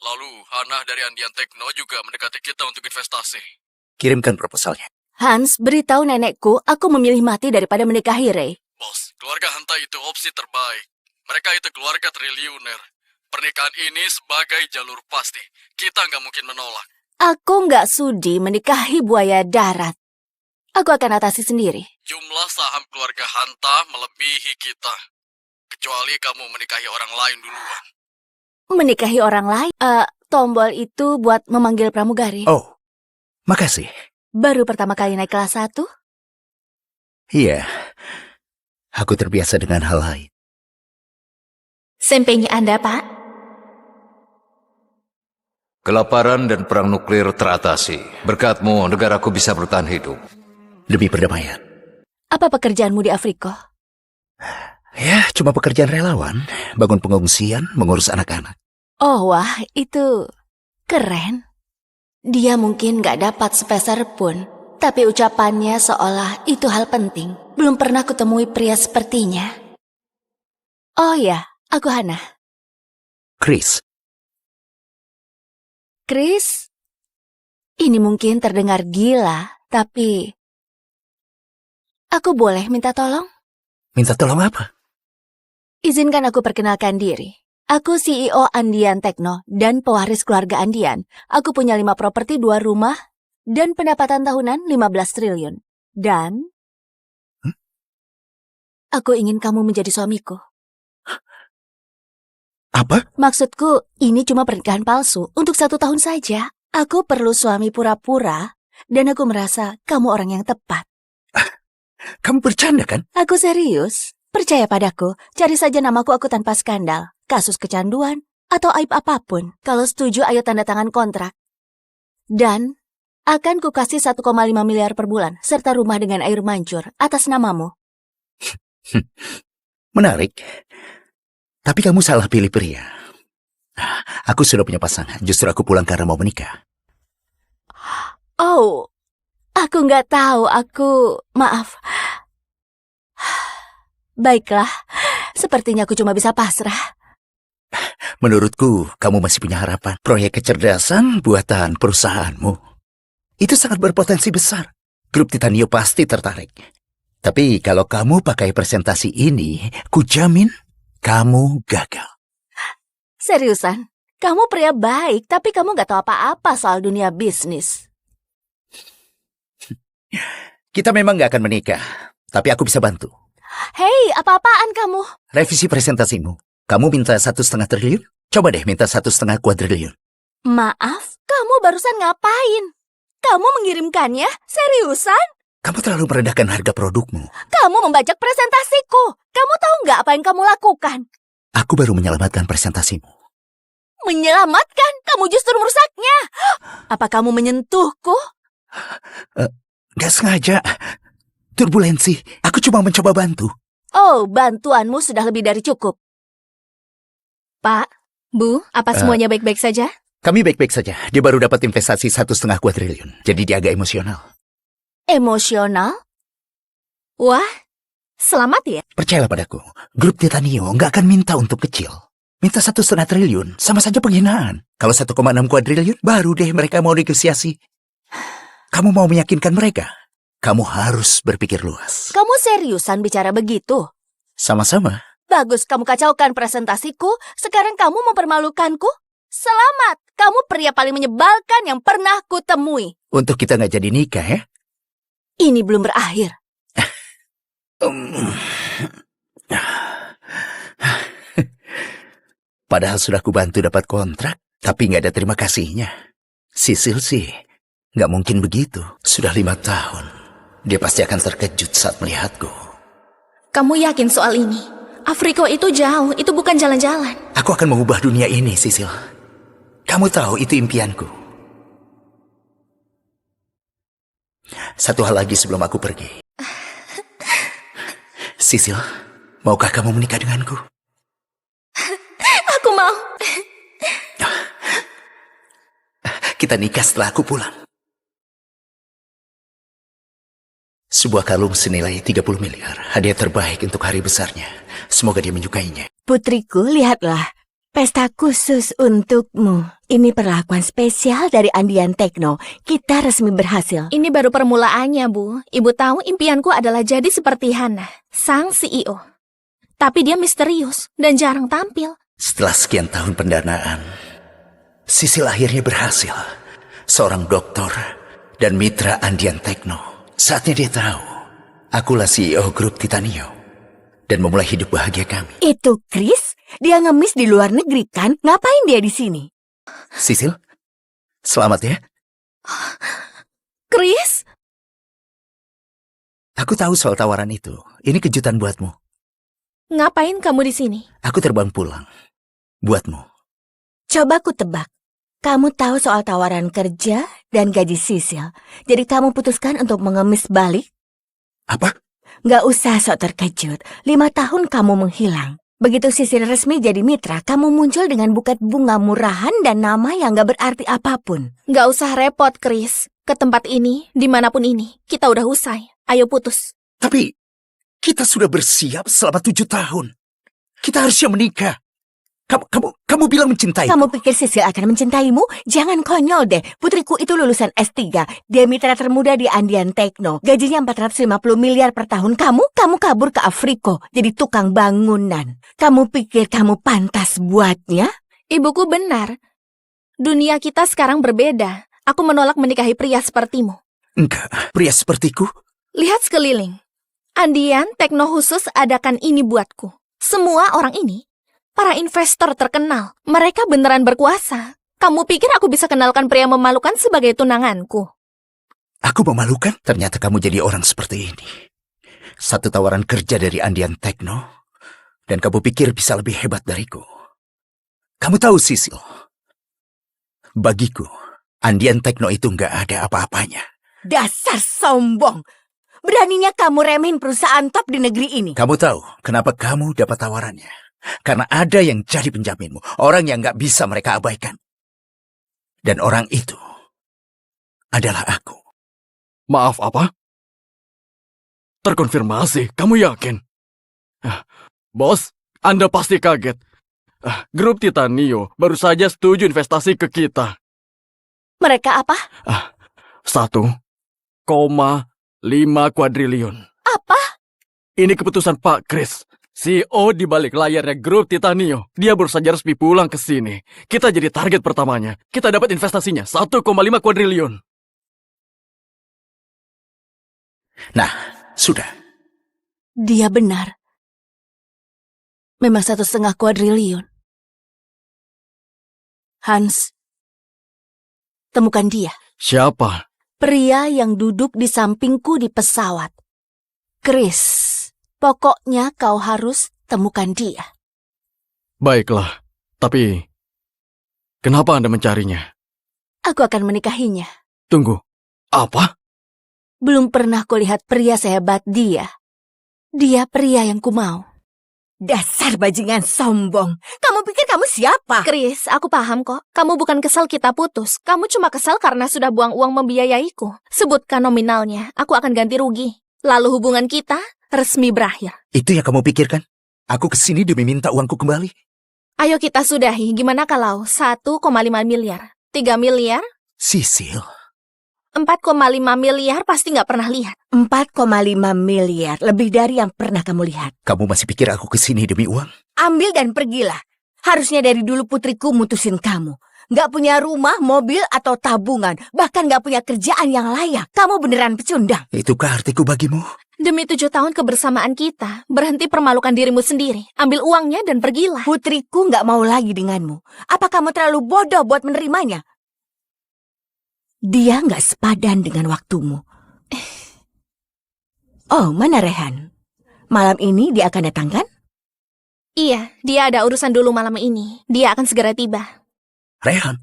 Lalu, Hannah dari Andian Tekno juga mendekati kita untuk investasi. Kirimkan proposalnya. Hans, beritahu nenekku aku memilih mati daripada menikahi Ray. Bos, keluarga Hanta itu opsi terbaik. Mereka itu keluarga triliuner. Pernikahan ini sebagai jalur pasti. Kita nggak mungkin menolak. Aku nggak sudi menikahi buaya darat. Aku akan atasi sendiri. Jumlah saham keluarga Hanta melebihi kita. Kecuali kamu menikahi orang lain duluan. Menikahi orang lain? Tombol itu buat memanggil pramugari. Oh, makasih. Baru pertama kali naik kelas 1? Iya, aku terbiasa dengan hal lain. Sampainya Anda, Pak. Kelaparan dan perang nuklir teratasi. Berkatmu, negaraku bisa bertahan hidup. Demi perdamaian. Apa pekerjaanmu di Afrika? Ya, cuma pekerjaan relawan. Bangun pengungsian, mengurus anak-anak. Oh, wah, itu keren. Dia mungkin nggak dapat sepeser pun, tapi ucapannya seolah itu hal penting. Belum pernah kutemui pria sepertinya. Oh ya, aku Hannah. Chris, Chris, ini mungkin terdengar gila, tapi aku boleh minta tolong? minta tolong apa? Izinkan aku perkenalkan diri. Aku CEO Andian Tekno dan pewaris keluarga Andian. Aku punya 5 properti, 2 rumah, dan pendapatan tahunan 15 triliun. Dan aku ingin kamu menjadi suamiku. Apa? Maksudku, ini cuma pernikahan palsu untuk 1 tahun saja. Aku perlu suami pura-pura, dan aku merasa kamu orang yang tepat. Kamu bercanda kan? Aku serius. Percaya padaku, cari saja namaku aku tanpa skandal, kasus kecanduan, atau aib apapun. Kalau setuju, ayo tanda tangan kontrak. Dan akan kukasih 1,5 miliar per bulan, serta rumah dengan air mancur atas namamu. Menarik. Tapi kamu salah pilih pria. Aku sudah punya pasangan, justru aku pulang karena mau menikah. Oh, aku nggak tahu, maaf. Baiklah, sepertinya aku cuma bisa pasrah. Menurutku, kamu masih punya harapan. Proyek kecerdasan buatan perusahaanmu. Itu sangat berpotensi besar. Grup Titanio pasti tertarik. Tapi kalau kamu pakai presentasi ini, kujamin kamu gagal. Seriusan, kamu pria baik, tapi kamu nggak tahu apa-apa soal dunia bisnis. Kita memang nggak akan menikah, tapi aku bisa bantu. Hei, apa-apaan kamu? Revisi presentasimu. Kamu minta 1,5 triliun? Coba deh minta 1,5 kuadriliun. Maaf, kamu barusan ngapain? Kamu mengirimkannya? Seriusan? Kamu terlalu merendahkan harga produkmu. Kamu membajak presentasiku. Kamu tahu nggak apa yang kamu lakukan? Aku baru menyelamatkan presentasimu. Menyelamatkan? Kamu justru merusaknya. Apa kamu menyentuhku? Gak sengaja. Turbulensi. Aku cuma mencoba bantu. Oh, bantuanmu sudah lebih dari cukup. Pak, Bu, apa semuanya baik-baik saja? Kami baik-baik saja. Dia baru dapat investasi 1,5 kuadriliun. Jadi dia agak emosional. Emosional? Wah, selamat ya. Percayalah padaku. Grup Titanio nggak akan minta untuk kecil. Minta 1,5 triliun. Sama saja penghinaan. Kalau 1,6 kuadriliun, baru deh mereka mau negosiasi. Kamu mau meyakinkan mereka? Kamu harus berpikir luas. Kamu seriusan bicara begitu? Sama-sama. Bagus, kamu kacaukan presentasiku. Sekarang kamu mempermalukanku. Selamat, kamu pria paling menyebalkan yang pernah kutemui. Untuk kita nggak jadi nikah ya? Ini belum berakhir. Padahal sudah kubantu dapat kontrak, tapi nggak ada terima kasihnya. Sisil sih, nggak mungkin begitu. Sudah 5 tahun. Dia pasti akan terkejut saat melihatku. Kamu yakin soal ini? Afrika itu jauh, itu bukan jalan-jalan. Aku akan mengubah dunia ini, Sisil. Kamu tahu itu impianku. Satu hal lagi sebelum aku pergi. Sisil, maukah kamu menikah denganku? Aku mau. Kita nikah setelah aku pulang. Sebuah kalung senilai 30 miliar. Hadiah terbaik untuk hari besarnya. Semoga dia menyukainya. Putriku, lihatlah. Pesta khusus untukmu. Ini perlakuan spesial dari Andian Tekno. Kita resmi berhasil. Ini baru permulaannya, Bu. Ibu tahu impianku adalah jadi seperti Hana, sang CEO. Tapi dia misterius dan jarang tampil. Setelah sekian tahun pendanaan, Sisil akhirnya berhasil. Seorang doktor dan mitra Andian Tekno. Saatnya dia tahu, akulah CEO grup Titanio. Dan memulai hidup bahagia kami. Itu Chris? Dia ngemis di luar negeri kan? Ngapain dia di sini? Sisil, selamat ya. Chris? Aku tahu soal tawaran itu. Ini kejutan buatmu. Ngapain kamu di sini? Aku terbang pulang. Buatmu. Coba ku tebak. Kamu tahu soal tawaran kerja dan gaji Sisil. Jadi kamu putuskan untuk mengemis balik? Apa? Nggak usah sok terkejut. 5 tahun kamu menghilang. Begitu Sisil resmi jadi mitra, kamu muncul dengan buket bunga murahan dan nama yang nggak berarti apapun. Nggak usah repot, Chris. Ke tempat ini, dimanapun ini, kita udah usai. Ayo putus. Tapi kita sudah bersiap selama 7 tahun. Kita harusnya menikah. Kamu bilang mencintai. Kamu pikir Sisil akan mencintaimu? Jangan konyol deh. Putriku itu lulusan S3. Dia mitra termuda di Andian Tekno. Gajinya 450 miliar per tahun. Kamu kabur ke Afriko jadi tukang bangunan. Kamu pikir kamu pantas buatnya? Ibuku benar. Dunia kita sekarang berbeda. Aku menolak menikahi pria sepertimu. Enggak, pria sepertiku. Lihat sekeliling. Andian Tekno khusus adakan ini buatku. Semua orang ini para investor terkenal. Mereka beneran berkuasa. Kamu pikir aku bisa kenalkan pria memalukan sebagai tunanganku? Aku memalukan? Ternyata kamu jadi orang seperti ini. Satu tawaran kerja dari Andian Tekno, dan kamu pikir bisa lebih hebat dariku. Kamu tahu, Sisil, bagiku, Andian Tekno itu nggak ada apa-apanya. Dasar sombong. Beraninya kamu remehin perusahaan top di negeri ini. Kamu tahu kenapa kamu dapat tawarannya? Karena ada yang jadi penjaminmu. Orang yang nggak bisa mereka abaikan. Dan orang itu adalah aku. Maaf apa? Terkonfirmasi, kamu yakin? Bos, Anda pasti kaget. Grup Titanio baru saja setuju investasi ke kita. Mereka apa? 1,5 kuadriliun. Apa? Ini keputusan Pak Chris, CEO di balik layarnya grup Titanio. Dia baru saja resmi pulang ke sini. Kita jadi target pertamanya. Kita dapat investasinya 1,5 kuadriliun. Nah, sudah. Dia benar. Memang 1,5 kuadriliun. Hans, temukan dia. Siapa? Pria yang duduk di sampingku di pesawat. Chris. Pokoknya kau harus temukan dia. Baiklah, tapi kenapa Anda mencarinya? Aku akan menikahinya. Tunggu, apa? Belum pernah kulihat pria sehebat dia. Dia pria yang kumau. Dasar bajingan sombong. Kamu pikir kamu siapa? Chris, aku paham kok. Kamu bukan kesal kita putus. Kamu cuma kesal karena sudah buang uang membiayaiku. Sebutkan nominalnya, aku akan ganti rugi. Lalu hubungan kita resmi berakhir. Itu yang kamu pikirkan? Aku kesini demi minta uangku kembali. Ayo kita sudahi. Gimana kalau 1,5 miliar? 3 miliar? Sisil. 4,5 miliar pasti nggak pernah lihat. 4,5 miliar. Lebih dari yang pernah kamu lihat. Kamu masih pikir aku kesini demi uang? Ambil dan pergilah. Harusnya dari dulu putriku mutusin kamu. Nggak punya rumah, mobil, atau tabungan. Bahkan nggak punya kerjaan yang layak. Kamu beneran pecundang. Itukah artiku bagimu? Demi 7 tahun kebersamaan kita, berhenti permalukan dirimu sendiri. Ambil uangnya dan pergilah. Putriku nggak mau lagi denganmu. Apa kamu terlalu bodoh buat menerimanya? Dia nggak sepadan dengan waktumu. Oh, mana Rehan? Malam ini dia akan datang kan? Iya, dia ada urusan dulu malam ini. Dia akan segera tiba. Rehan?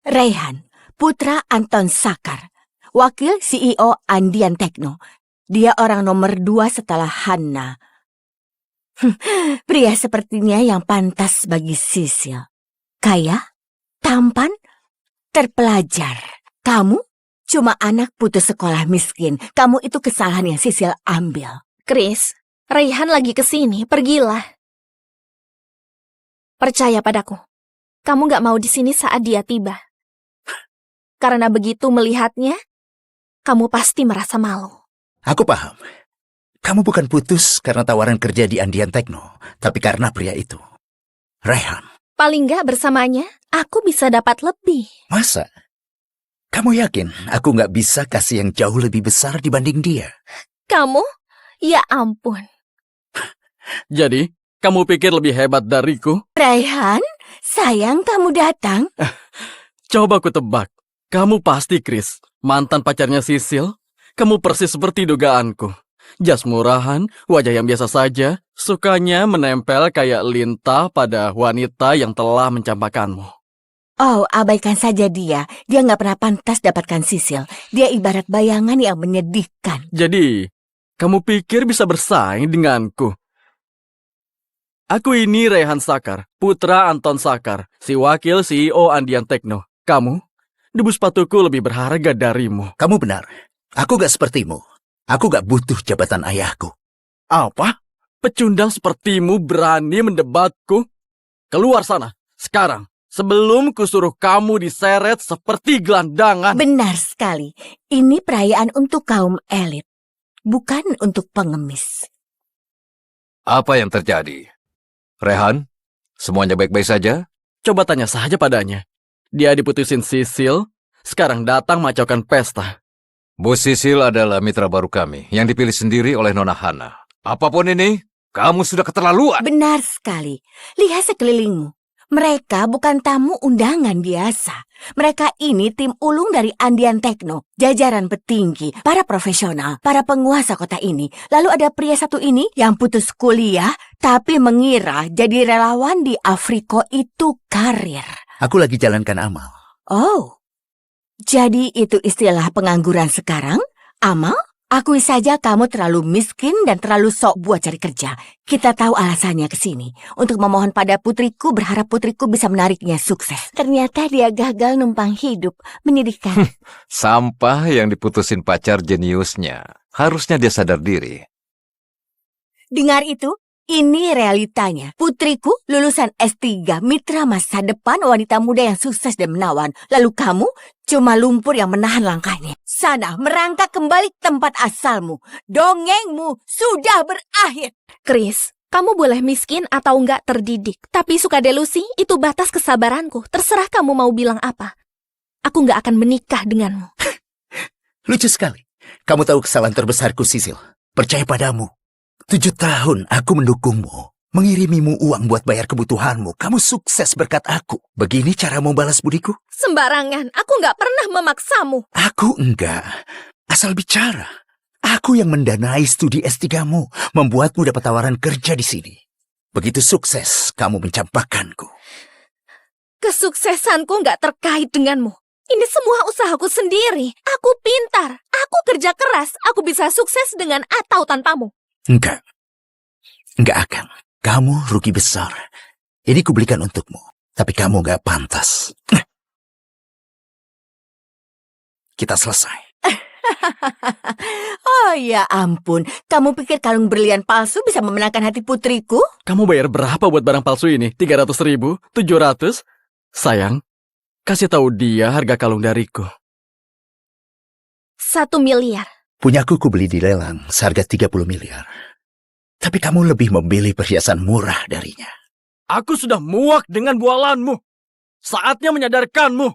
Rehan, putra Anton Sakar, wakil CEO Andian Tekno. Dia orang nomor 2 setelah Hana. Pria sepertinya yang pantas bagi Sisil. Kaya, tampan, terpelajar. Kamu cuma anak putus sekolah miskin. Kamu itu kesalahan yang Sisil ambil. Chris, Raihan lagi kesini, pergilah. Percaya padaku. Kamu gak mau di sini saat dia tiba. Karena begitu melihatnya, kamu pasti merasa malu. Aku paham. Kamu bukan putus karena tawaran kerja di Andean Techno, tapi karena pria itu. Rehan. Paling gak bersamanya, aku bisa dapat lebih. Masa? Kamu yakin aku nggak bisa kasih yang jauh lebih besar dibanding dia? Kamu? Ya ampun. Jadi, kamu pikir lebih hebat dariku? Raihan, sayang kamu datang. Coba ku tebak. Kamu pasti Chris, mantan pacarnya Sisil. Kamu persis seperti dugaanku. Jas murahan, wajah yang biasa saja, sukanya menempel kayak lintah pada wanita yang telah mencampakkanmu. Oh, abaikan saja dia. Dia nggak pernah pantas dapatkan Sisil. Dia ibarat bayangan yang menyedihkan. Jadi, kamu pikir bisa bersaing denganku? Aku ini Rehan Sakar, putra Anton Sakar, si wakil CEO Andean Techno. Kamu, debu sepatuku lebih berharga darimu. Kamu benar. Aku gak sepertimu. Aku gak butuh jabatan ayahku. Apa? Pecundang sepertimu berani mendebatku? Keluar sana, sekarang. Sebelum kusuruh kamu diseret seperti gelandangan. Benar sekali. Ini perayaan untuk kaum elit, bukan untuk pengemis. Apa yang terjadi? Rehan, semuanya baik-baik saja? Coba tanya saja padanya. Dia diputusin Sisil, sekarang datang macaukan pesta. Bu Sisil adalah mitra baru kami yang dipilih sendiri oleh Nona Hana. Apapun ini, kamu sudah keterlaluan. Benar sekali. Lihat sekelilingmu. Mereka bukan tamu undangan biasa. Mereka ini tim ulung dari Andean Techno, jajaran petinggi, para profesional, para penguasa kota ini. Lalu ada pria satu ini yang putus kuliah, tapi mengira jadi relawan di Afrika itu karir. Aku lagi jalankan amal. Oh, jadi itu istilah pengangguran sekarang? Amal? Akui saja kamu terlalu miskin dan terlalu sok buat cari kerja. Kita tahu alasannya ke sini. Untuk memohon pada putriku, berharap putriku bisa menariknya sukses. Ternyata dia gagal numpang hidup. Menyedihkan. Sampah yang diputusin pacar jeniusnya. Harusnya dia sadar diri. Dengar itu? Ini realitanya. Putriku lulusan S3, mitra masa depan, wanita muda yang sukses dan menawan. Lalu kamu cuma lumpur yang menahan langkahnya. Sana, merangkak kembali ke tempat asalmu. Dongengmu sudah berakhir. Chris, kamu boleh miskin atau enggak terdidik. Tapi suka delusi, itu batas kesabaranku. Terserah kamu mau bilang apa. Aku enggak akan menikah denganmu. Lucu sekali. Kamu tahu kesalahan terbesarku, Sisil. Percaya padamu. 7 tahun aku mendukungmu. Mengirimimu uang buat bayar kebutuhanmu. Kamu sukses berkat aku. Begini cara mau balas budiku? Sembarangan, aku enggak pernah memaksamu. Aku enggak. Asal bicara. Aku yang mendanai studi S3-mu. Membuatmu dapat tawaran kerja di sini. Begitu sukses, kamu mencampakkanku. Kesuksesanku enggak terkait denganmu. Ini semua usahaku sendiri. Aku pintar. Aku kerja keras. Aku bisa sukses dengan atau tanpamu. Enggak. Enggak akan. Kamu rugi besar. Ini kubelikan untukmu. Tapi kamu enggak pantas. Kita selesai. Oh ya ampun, kamu pikir kalung berlian palsu bisa memenangkan hati putriku? Kamu bayar berapa buat barang palsu ini? 300.000? 700? Sayang, kasih tahu dia harga kalung dariku. 1 miliar. Punyaku kubeli di lelang seharga 30 miliar. Tapi kamu lebih memilih perhiasan murah darinya. Aku sudah muak dengan bualanmu. Saatnya menyadarkanmu.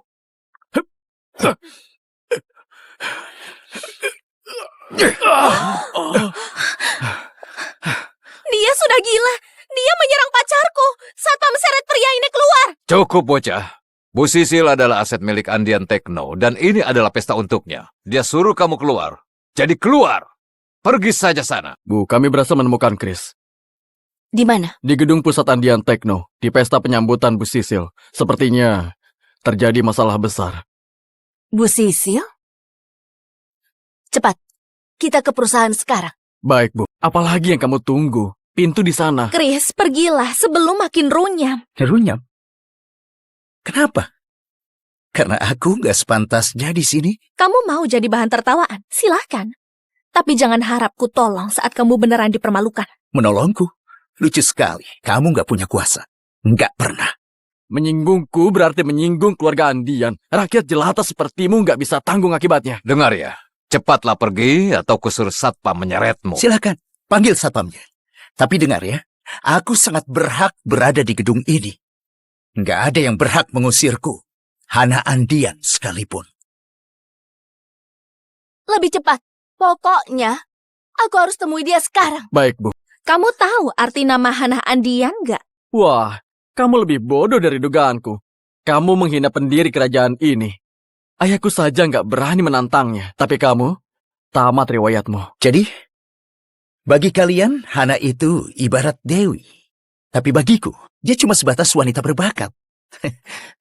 Dia sudah gila. Dia menyerang pacarku. Satpam seret pria ini keluar. Cukup, bocah. Bu Sisil adalah aset milik Andean Techno, dan ini adalah pesta untuknya. Dia suruh kamu keluar. Jadi keluar. Pergi saja sana. Bu, kami berhasil menemukan Chris. Di mana? Di gedung pusat Andean Techno, di pesta penyambutan Bu Sisil. Sepertinya terjadi masalah besar. Bu Sisil? Cepat, kita ke perusahaan sekarang. Baik, Bu. Apalagi yang kamu tunggu? Pintu di sana. Chris, pergilah sebelum makin runyam. Runyam. Kenapa? Karena aku nggak sepantasnya di sini. Kamu mau jadi bahan tertawaan? Silahkan. Tapi jangan harap ku tolong saat kamu beneran dipermalukan. Menolongku? Lucu sekali. Kamu nggak punya kuasa. Nggak pernah. Menyinggungku berarti menyinggung keluarga Andian. Rakyat jelata sepertimu nggak bisa tanggung akibatnya. Dengar ya, cepatlah pergi atau kusuruh satpam menyeretmu. Silakan, panggil satpamnya. Tapi dengar ya, aku sangat berhak berada di gedung ini. Nggak ada yang berhak mengusirku. Hana Andian sekalipun. Lebih cepat. Pokoknya, aku harus temui dia sekarang. Baik, Bu. Kamu tahu arti nama Hana Andian nggak? Wah, kamu lebih bodoh dari dugaanku. Kamu menghina pendiri kerajaan ini. Ayahku saja nggak berani menantangnya. Tapi kamu, tamat riwayatmu. Jadi, bagi kalian, Hana itu ibarat dewi. Tapi bagiku, dia cuma sebatas wanita berbakat.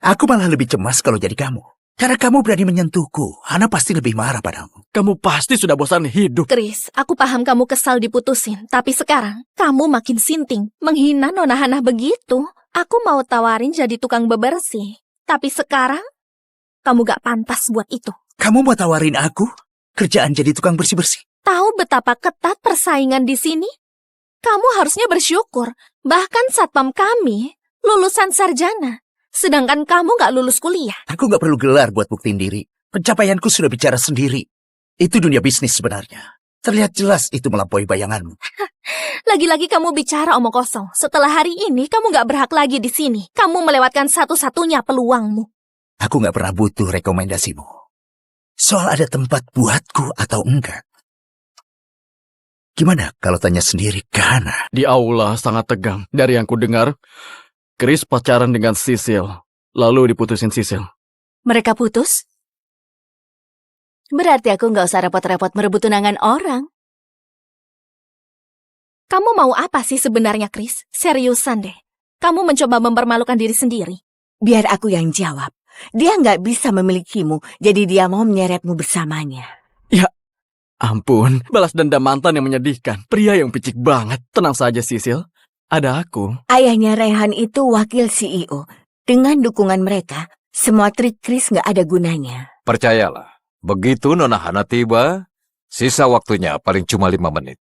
Aku malah lebih cemas kalau jadi kamu. Karena kamu berani menyentuhku, Hana pasti lebih marah padamu. Kamu pasti sudah bosan hidup. Chris, aku paham kamu kesal diputusin. Tapi sekarang, kamu makin sinting. Menghina Nona Hana begitu. Aku mau tawarin jadi tukang bebersih. Tapi sekarang, kamu gak pantas buat itu. Kamu mau tawarin aku kerjaan jadi tukang bersih-bersih? Tahu betapa ketat persaingan di sini? Kamu harusnya bersyukur. Bahkan satpam kami lulusan sarjana. Sedangkan kamu gak lulus kuliah. Aku nggak perlu gelar buat buktiin diri. Pencapaianku sudah bicara sendiri. Itu dunia bisnis sebenarnya. Terlihat jelas itu melampaui bayanganmu. Lagi-lagi kamu bicara omong kosong. Setelah hari ini, kamu gak berhak lagi di sini. Kamu melewatkan satu-satunya peluangmu. Aku nggak pernah butuh rekomendasimu. Soal ada tempat buatku atau enggak. Gimana kalau tanya sendiri ke Hana? Di aula sangat tegang. Dari yang ku dengar, Chris pacaran dengan Sisil. Lalu diputusin Sisil. Mereka putus? Berarti aku nggak usah repot-repot merebut tunangan orang. Kamu mau apa sih sebenarnya, Chris? Seriusan deh. Kamu mencoba mempermalukan diri sendiri. Biar aku yang jawab. Dia nggak bisa memilikimu, jadi dia mau menyeretmu bersamanya. Ampun, balas dendam mantan yang menyedihkan. Pria yang picik banget. Tenang saja, Sisil. Ada aku. Ayahnya Rehan itu wakil CEO. Dengan dukungan mereka, semua trik Chris nggak ada gunanya. Percayalah, begitu Nona Hana tiba, sisa waktunya paling cuma 5 menit.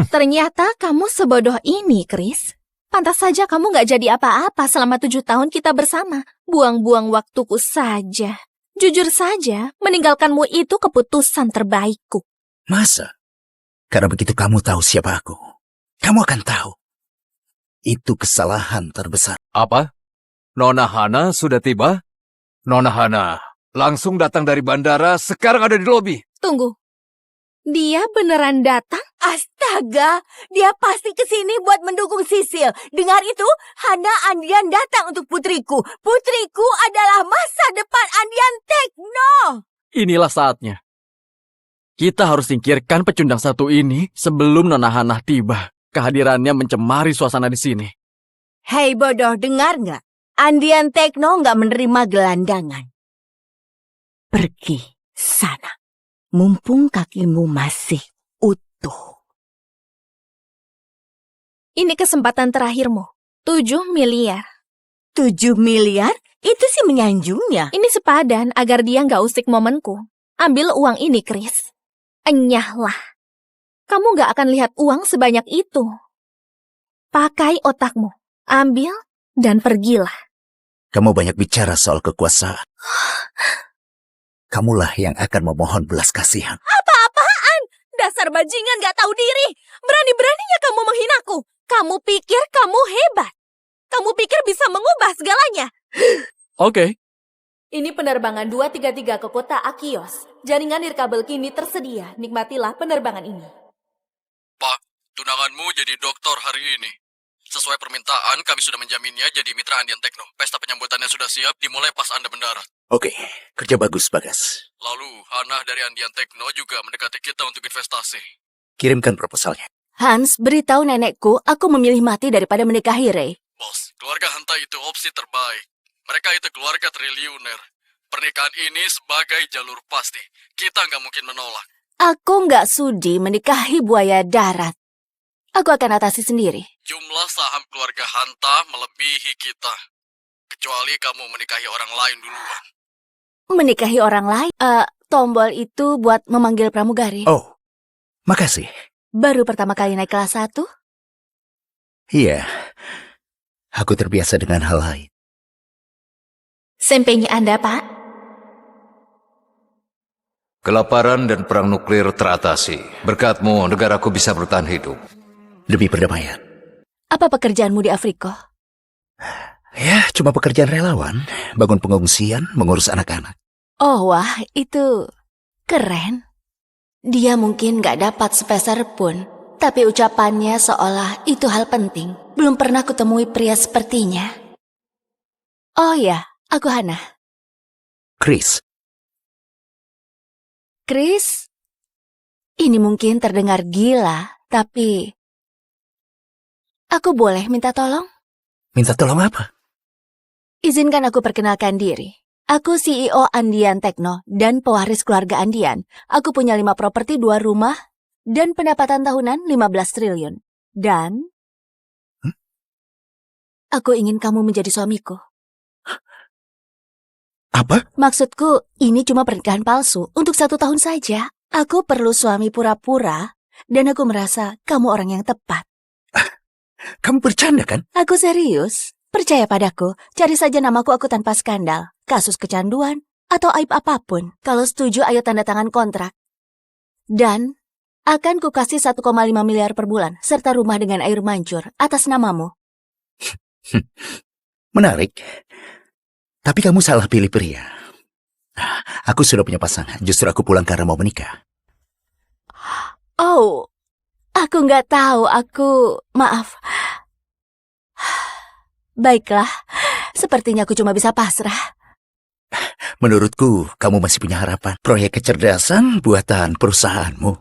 Ternyata kamu sebodoh ini, Chris. Pantas saja kamu gak jadi apa-apa selama 7 tahun kita bersama. Buang-buang waktuku saja. Jujur saja, meninggalkanmu itu keputusan terbaikku. Masa? Karena begitu kamu tahu siapa aku, kamu akan tahu. Itu kesalahan terbesar. Apa? Nona Hana sudah tiba? Nona Hana langsung datang dari bandara, sekarang ada di lobi. Tunggu. Dia beneran datang? Astaga, dia pasti kesini buat mendukung Sisil. Dengar itu, Hana Andian datang untuk putriku. Putriku adalah masa depan Andian Tekno. Inilah saatnya. Kita harus singkirkan pecundang satu ini sebelum Nona Hana tiba. Kehadirannya mencemari suasana di sini. Hei bodoh, dengar nggak? Andian Tekno nggak menerima gelandangan. Pergi sana. Mumpung kakimu masih utuh. Ini kesempatan terakhirmu. 7 miliar. 7 miliar? Itu sih menyanjungnya. Ini sepadan agar dia nggak usik momenku. Ambil uang ini, Chris. Enyahlah. Kamu nggak akan lihat uang sebanyak itu. Pakai otakmu. Ambil dan pergilah. Kamu banyak bicara soal kekuasaan. Kamulah yang akan memohon belas kasihan. Apa-apaan? Dasar bajingan nggak tahu diri. Berani-beraninya kamu menghinaku. Kamu pikir kamu hebat. Kamu pikir bisa mengubah segalanya. Oke. Ini penerbangan 233 ke kota Akios. Jaringan nirkabel kini tersedia. Nikmatilah penerbangan ini. Pak, tunanganmu jadi doktor hari ini. Sesuai permintaan, kami sudah menjaminnya jadi mitra Andian Tekno. Pesta penyambutannya sudah siap, dimulai pas Anda mendarat. Oke, kerja bagus, Bagas. Lalu, Hana dari Andian Tekno juga mendekati kita untuk investasi. Kirimkan proposalnya. Hans, beritahu nenekku aku memilih mati daripada menikahi Ray. Bos, keluarga Hanta itu opsi terbaik. Mereka itu keluarga triliuner. Pernikahan ini sebagai jalur pasti. Kita nggak mungkin menolak. Aku nggak sudi menikahi buaya darat. Aku akan atasi sendiri. Jumlah saham keluarga Hanta melebihi kita. Kecuali kamu menikahi orang lain duluan. Menikahi orang lain? Tombol itu buat memanggil pramugari. Oh, makasih. Baru pertama kali naik kelas 1? Iya. Aku terbiasa dengan hal lain. Sempenya Anda, Pak. Kelaparan dan perang nuklir teratasi. Berkatmu, negaraku bisa bertahan hidup. Demi perdamaian. Apa pekerjaanmu di Afrika? Ya, cuma pekerjaan relawan. Bangun pengungsian, mengurus anak-anak. Oh wah, itu keren. Dia mungkin gak dapat sepeser pun, tapi ucapannya seolah itu hal penting. Belum pernah kutemui pria sepertinya. Oh ya, aku Hana. Chris, Chris, ini mungkin terdengar gila, tapi aku boleh minta tolong? minta tolong apa? Izinkan aku perkenalkan diri. Aku CEO Andian Tekno dan pewaris keluarga Andian. Aku punya 5 properti, 2 rumah, dan pendapatan tahunan 15 triliun. Dan aku ingin kamu menjadi suamiku. Apa? Maksudku, ini cuma pernikahan palsu untuk 1 tahun saja. Aku perlu suami pura-pura, dan aku merasa kamu orang yang tepat. Kamu bercanda kan? Aku serius. Percaya padaku, cari saja namaku aku tanpa skandal, kasus kecanduan, atau aib apapun. Kalau setuju, ayo tanda tangan kontrak. Dan akan kukasih 1,5 miliar per bulan, serta rumah dengan air mancur atas namamu. Menarik. Tapi kamu salah pilih pria. Aku sudah punya pasangan, justru aku pulang karena mau menikah. Oh, aku nggak tahu, maaf. Baiklah, sepertinya aku cuma bisa pasrah. Menurutku, kamu masih punya harapan. Proyek kecerdasan buatan perusahaanmu.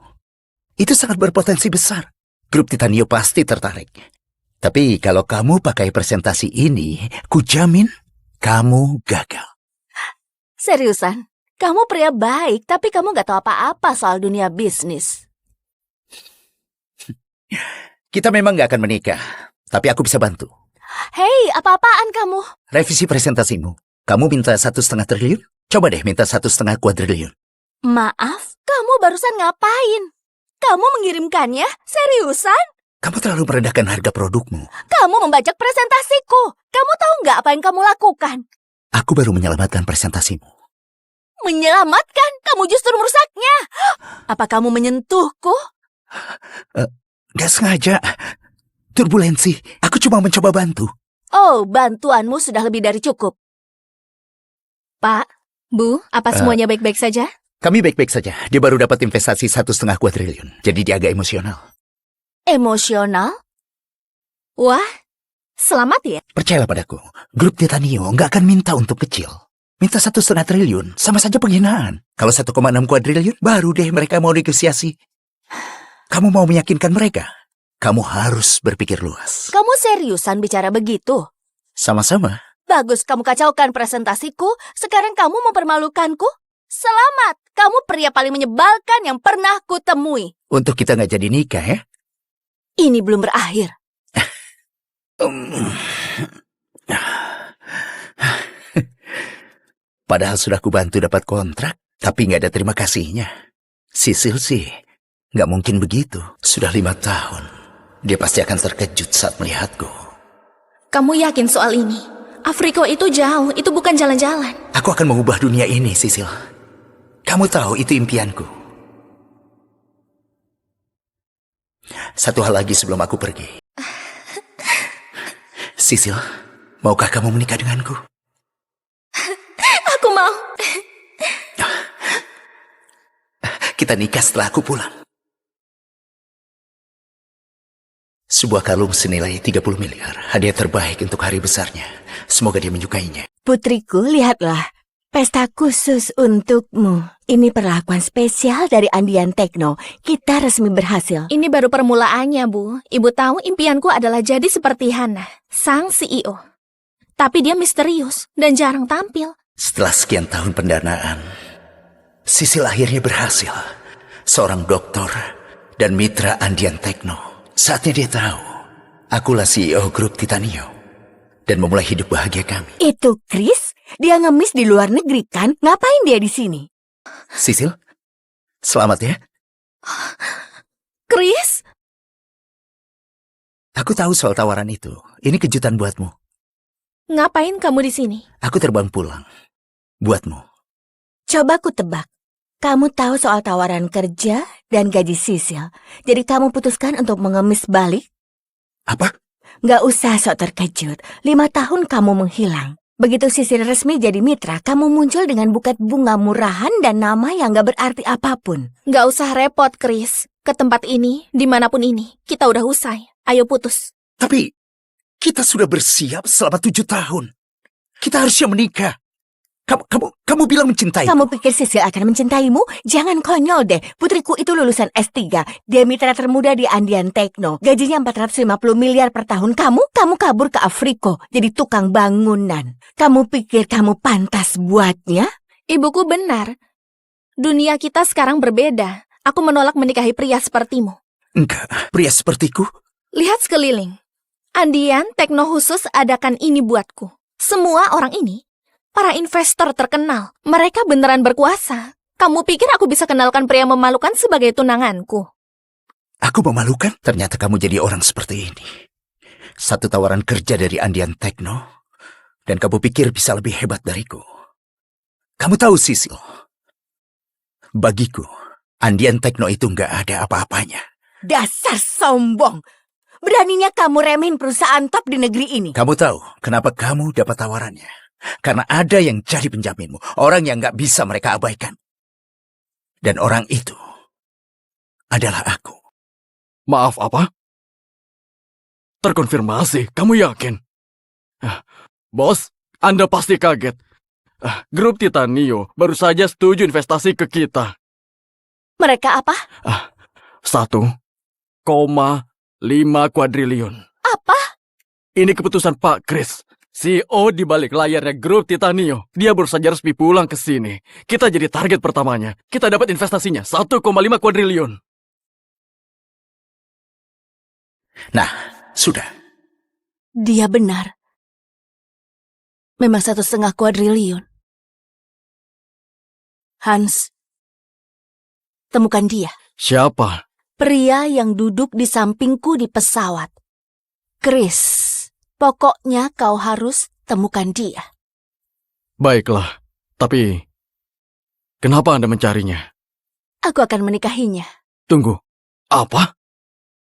Itu sangat berpotensi besar. Grup Titanio pasti tertarik. Tapi kalau kamu pakai presentasi ini, kujamin kamu gagal. Seriusan, kamu pria baik, tapi kamu nggak tahu apa-apa soal dunia bisnis. Kita memang nggak akan menikah, tapi aku bisa bantu. Hei, apa-apaan kamu? Revisi presentasimu. Kamu minta 1,5 triliun? Coba deh minta 1,5 kuadriliun. Maaf, kamu barusan ngapain? Kamu mengirimkannya? Seriusan? Kamu terlalu merendahkan harga produkmu. Kamu membajak presentasiku. Kamu tahu nggak apa yang kamu lakukan? Aku baru menyelamatkan presentasimu. Menyelamatkan? Kamu justru merusaknya. Apa kamu menyentuhku? Gak sengaja. Turbulensi. Aku cuma mencoba bantu. Oh, bantuanmu sudah lebih dari cukup. Pak, Bu, apa semuanya baik-baik saja? Kami baik-baik saja. Dia baru dapat investasi 1,5 kuadriliun. Jadi dia agak emosional. Emosional? Wah, selamat ya. Percayalah padaku. Grup Titanio nggak akan minta untuk kecil. Minta 1,5 triliun. Sama saja penghinaan. Kalau 1,6 kuadriliun, baru deh mereka mau negosiasi. Kamu mau meyakinkan mereka? Kamu harus berpikir luas. Kamu seriusan bicara begitu? Sama-sama. Bagus, kamu kacaukan presentasiku. Sekarang kamu mempermalukanku? Selamat, kamu pria paling menyebalkan yang pernah kutemui. Untuk kita nggak jadi nikah ya? Ini belum berakhir. Padahal sudah kubantu dapat kontrak, tapi nggak ada terima kasihnya. Sisil sih, nggak mungkin begitu. Sudah 5 tahun. Dia pasti akan terkejut saat melihatku. Kamu yakin soal ini? Afrika itu jauh, itu bukan jalan-jalan. Aku akan mengubah dunia ini, Sisil. Kamu tahu itu impianku. Satu hal lagi sebelum aku pergi. Sisil, maukah kamu menikah denganku? Aku mau. Kita nikah setelah aku pulang. Sebuah kalung senilai 30 miliar. Hadiah terbaik untuk hari besarnya. Semoga dia menyukainya. Putriku, lihatlah. Pesta khusus untukmu. Ini perlakuan spesial dari Andian Tekno. Kita resmi berhasil. Ini baru permulaannya, Bu. Ibu tahu impianku adalah jadi seperti Hana, sang CEO. Tapi dia misterius dan jarang tampil. Setelah sekian tahun pendanaan, Sisil akhirnya berhasil. Seorang dokter dan mitra Andian Tekno. Saatnya dia tahu, akulah CEO grup Titanio. Dan memulai hidup bahagia kami. Itu Chris? Dia ngemis di luar negeri kan? Ngapain dia di sini? Sisil, selamat ya. Chris? Aku tahu soal tawaran itu. Ini kejutan buatmu. Ngapain kamu di sini? Aku terbang pulang. Buatmu. Coba ku tebak. Kamu tahu soal tawaran kerja dan gaji Sisil. Jadi kamu putuskan untuk mengemis balik? Apa? Nggak usah sok terkejut. 5 tahun kamu menghilang. Begitu Sisil resmi jadi mitra, kamu muncul dengan buket bunga murahan dan nama yang nggak berarti apapun. Nggak usah repot, Chris. Ke tempat ini, dimanapun ini, kita udah usai. Ayo putus. Tapi kita sudah bersiap selama 7 tahun. Kita harusnya menikah. Kamu bilang mencintai. Kamu pikir Sisil akan mencintaimu? Jangan konyol deh. Putriku itu lulusan S3. Dia mitra termuda di Andian Tekno. Gajinya 450 miliar per tahun. Kamu kabur ke Afriko jadi tukang bangunan. Kamu pikir kamu pantas buatnya? Ibuku benar. Dunia kita sekarang berbeda. Aku menolak menikahi pria sepertimu. Enggak, pria sepertiku. Lihat sekeliling. Andian Tekno khusus adakan ini buatku. Semua orang ini para investor terkenal. Mereka beneran berkuasa. Kamu pikir aku bisa kenalkan pria memalukan sebagai tunanganku? Aku memalukan? Ternyata kamu jadi orang seperti ini. Satu tawaran kerja dari Andian Tekno, dan kamu pikir bisa lebih hebat dariku. Kamu tahu, Sisil, bagiku, Andian Tekno itu nggak ada apa-apanya. Dasar sombong. Beraninya kamu remehin perusahaan top di negeri ini. Kamu tahu kenapa kamu dapat tawarannya? Karena ada yang jadi penjaminmu, orang yang nggak bisa mereka abaikan. Dan orang itu adalah aku. Maaf, apa? Terkonfirmasi, kamu yakin? Bos, Anda pasti kaget. Grup Titanio baru saja setuju investasi ke kita. Mereka apa? 1,5 kuadriliun. Apa? Ini keputusan Pak Chris, CEO di balik layarnya Grup Titanio. Dia baru saja resmi pulang ke sini. Kita jadi target pertamanya. Kita dapat investasinya 1,5 kuadriliun. Nah, sudah. Dia benar. Memang 1,5 kuadriliun. Hans, temukan dia. Siapa? Pria yang duduk di sampingku di pesawat. Chris, pokoknya kau harus temukan dia. Baiklah, tapi kenapa Anda mencarinya? Aku akan menikahinya. Tunggu, apa?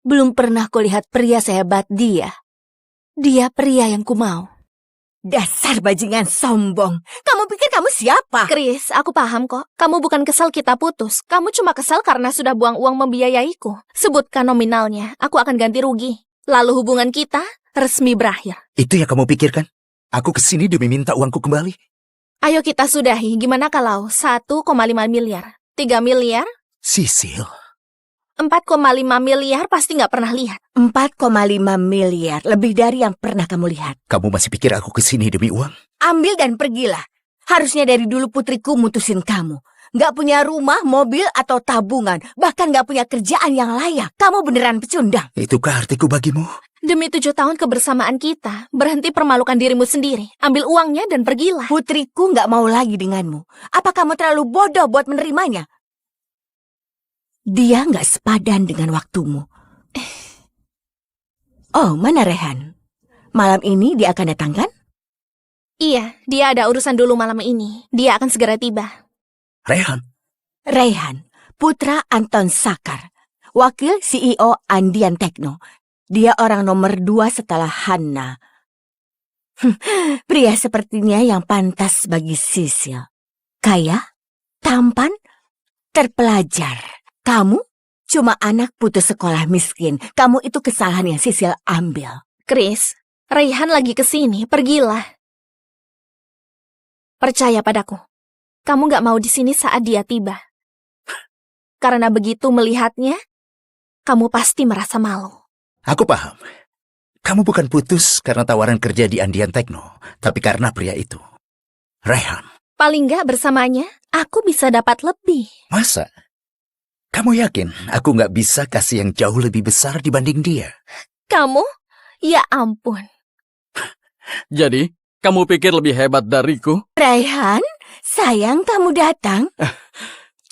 Belum pernah kulihat pria sehebat dia. Dia pria yang kumau. Dasar bajingan sombong. Kamu pikir kamu siapa? Chris, aku paham kok. Kamu bukan kesal kita putus. Kamu cuma kesal karena sudah buang uang membiayaiku. Sebutkan nominalnya, aku akan ganti rugi. Lalu hubungan kita resmi berakhir. Itu yang kamu pikirkan? Aku kesini demi minta uangku kembali. Ayo kita sudahi. Gimana kalau 1,5 miliar? 3 miliar? Sisil. 4,5 miliar pasti nggak pernah lihat. 4,5 miliar. Lebih dari yang pernah kamu lihat. Kamu masih pikir aku kesini demi uang? Ambil dan pergilah. Harusnya dari dulu putriku mutusin kamu. Nggak punya rumah, mobil, atau tabungan. Bahkan nggak punya kerjaan yang layak. Kamu beneran pecundang. Itukah artiku bagimu? Demi 7 tahun kebersamaan kita, berhenti permalukan dirimu sendiri. Ambil uangnya dan pergilah. Putriku nggak mau lagi denganmu. Apa kamu terlalu bodoh buat menerimanya? Dia nggak sepadan dengan waktumu. Oh, mana Rehan? Malam ini dia akan datang kan? Iya, dia ada urusan dulu malam ini. Dia akan segera tiba. Rehan. Rehan, putra Anton Sakar, wakil CEO Andian Tekno. Dia orang nomor 2 setelah Hanna. Pria sepertinya yang pantas bagi Sisil. Kaya, tampan, terpelajar. Kamu cuma anak putus sekolah miskin. Kamu itu kesalahan yang Sisil ambil. Chris, Raihan lagi kesini. Pergilah. Percaya padaku. Kamu nggak mau di sini saat dia tiba. Karena begitu melihatnya, kamu pasti merasa malu. Aku paham. Kamu bukan putus karena tawaran kerja di Andian Tekno, tapi karena pria itu. Rehan. Paling nggak bersamanya, aku bisa dapat lebih. Masa? Kamu yakin aku nggak bisa kasih yang jauh lebih besar dibanding dia? Kamu? Ya ampun. Jadi, kamu pikir lebih hebat dariku? Raihan, sayang kamu datang.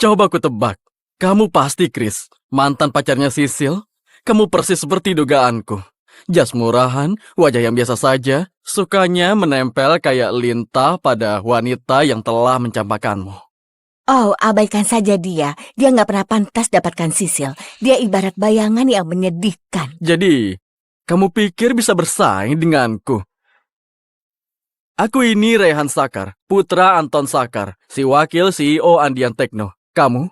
Coba ku tebak. Kamu pasti Chris, mantan pacarnya Sisil. Kamu persis seperti dugaanku. Jas murahan, wajah yang biasa saja, sukanya menempel kayak lintah pada wanita yang telah mencampakkanmu. Oh, abaikan saja dia. Dia nggak pernah pantas dapatkan Sisil. Dia ibarat bayangan yang menyedihkan. Jadi, kamu pikir bisa bersaing denganku? Aku ini Rehan Sakar, putra Anton Sakar, si wakil CEO Andian Tekno. Kamu,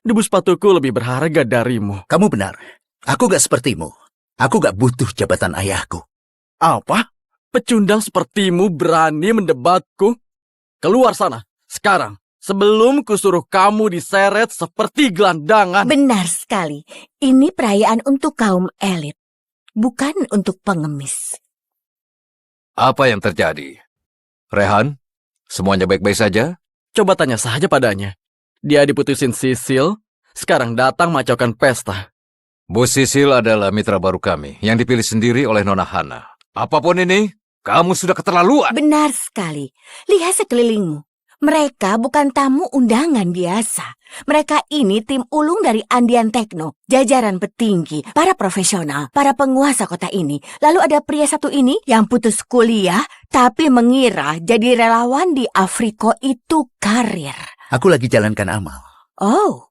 debu sepatuku lebih berharga darimu. Kamu benar. Aku gak sepertimu. Aku gak butuh jabatan ayahku. Apa? Pecundang sepertimu berani mendebatku? Keluar sana, sekarang, sebelum kusuruh kamu diseret seperti gelandangan. Benar sekali. Ini perayaan untuk kaum elit, bukan untuk pengemis. Apa yang terjadi? Rehan, semuanya baik-baik saja? Coba tanya saja padanya. Dia diputusin Sisil, sekarang datang macaukan pesta. Bu Sisil adalah mitra baru kami yang dipilih sendiri oleh Nona Hana. Apapun ini, kamu sudah keterlaluan. Benar sekali. Lihat sekelilingmu. Mereka bukan tamu undangan biasa. Mereka ini tim ulung dari Andian Tekno, jajaran petinggi, para profesional, para penguasa kota ini. Lalu ada pria satu ini yang putus kuliah, tapi mengira jadi relawan di Afriko itu karir. Aku lagi jalankan amal. Oh,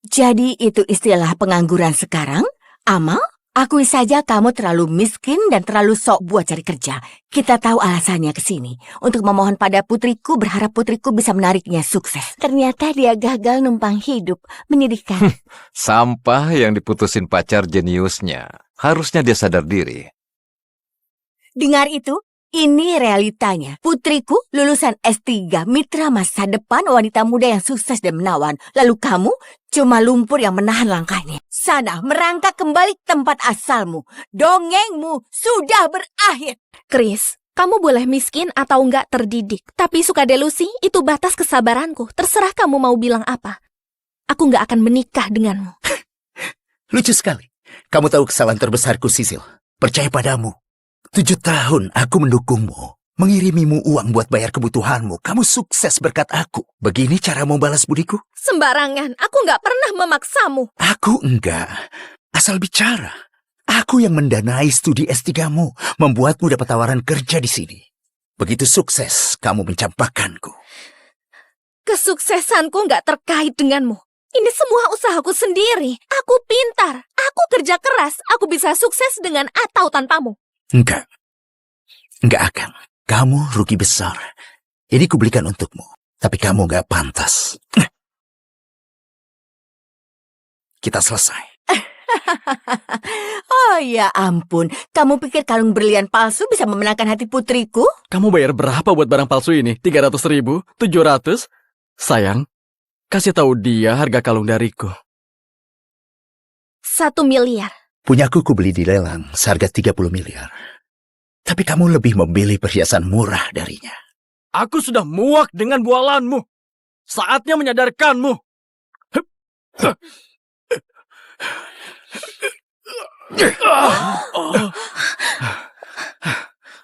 jadi itu istilah pengangguran sekarang? Amal? Akui saja kamu terlalu miskin dan terlalu sok buat cari kerja. Kita tahu alasannya ke sini. Untuk memohon pada putriku, berharap putriku bisa menariknya sukses. Ternyata dia gagal numpang hidup. Menyedihkan. Sampah yang diputusin pacar jeniusnya. Harusnya dia sadar diri. Dengar itu? Ini realitanya. Putriku lulusan S3, mitra masa depan, wanita muda yang sukses dan menawan. Lalu kamu cuma lumpur yang menahan langkahnya. Sana, merangkak kembali ke tempat asalmu. Dongengmu sudah berakhir. Chris, kamu boleh miskin atau nggak terdidik, tapi suka delusi itu batas kesabaranku. Terserah kamu mau bilang apa. Aku nggak akan menikah denganmu. Lucu sekali. Kamu tahu kesalahan terbesarku, Sisil. Percaya padamu. 7 tahun aku mendukungmu. Mengirimimu uang buat bayar kebutuhanmu. Kamu sukses berkat aku. Begini cara membalas budiku? Sembarangan, aku nggak pernah memaksamu. Aku enggak. Asal bicara. Aku yang mendanai studi S3-mu. Membuatmu dapat tawaran kerja di sini. Begitu sukses, kamu mencampakkanku. Kesuksesanku nggak terkait denganmu. Ini semua usahaku sendiri. Aku pintar, aku kerja keras, aku bisa sukses dengan atau tanpamu. Enggak. Enggak akan. Kamu rugi besar. Ini kubelikan untukmu. Tapi kamu enggak pantas. Kita selesai. Oh ya ampun, kamu pikir kalung berlian palsu bisa memenangkan hati putriku? Kamu bayar berapa buat barang palsu ini? 300.000? 700? Sayang, kasih tahu dia harga kalung dariku. 1 miliar. Punyaku kubeli di lelang seharga 30 miliar. Tapi kamu lebih memilih perhiasan murah darinya. Aku sudah muak dengan bualanmu. Saatnya menyadarkanmu.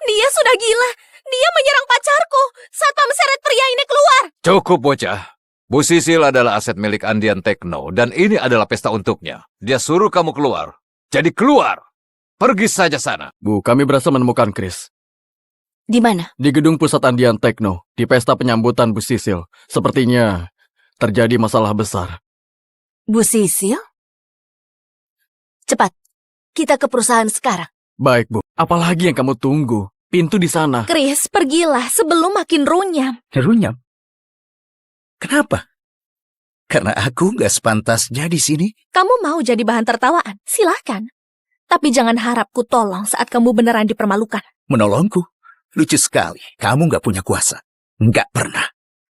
Dia sudah gila. Dia menyerang pacarku. Satpam seret pria ini keluar. Cukup, bocah. Bu Sisil adalah aset milik Andian Tekno, dan ini adalah pesta untuknya. Dia suruh kamu keluar. Jadi keluar. Pergi saja sana. Bu, kami berhasil menemukan Chris. Di mana? Di gedung pusat Andian Tekno, di pesta penyambutan Bu Sisil. Sepertinya terjadi masalah besar. Bu Sisil? Cepat, kita ke perusahaan sekarang. Baik, Bu. Apalagi yang kamu tunggu? Pintu di sana. Chris, pergilah sebelum makin runyam. Runyam. Kenapa? Karena aku nggak sepantasnya di sini. Kamu mau jadi bahan tertawaan? Silahkan. Tapi jangan harap ku tolong saat kamu beneran dipermalukan. Menolongku? Lucu sekali. Kamu nggak punya kuasa. Nggak pernah.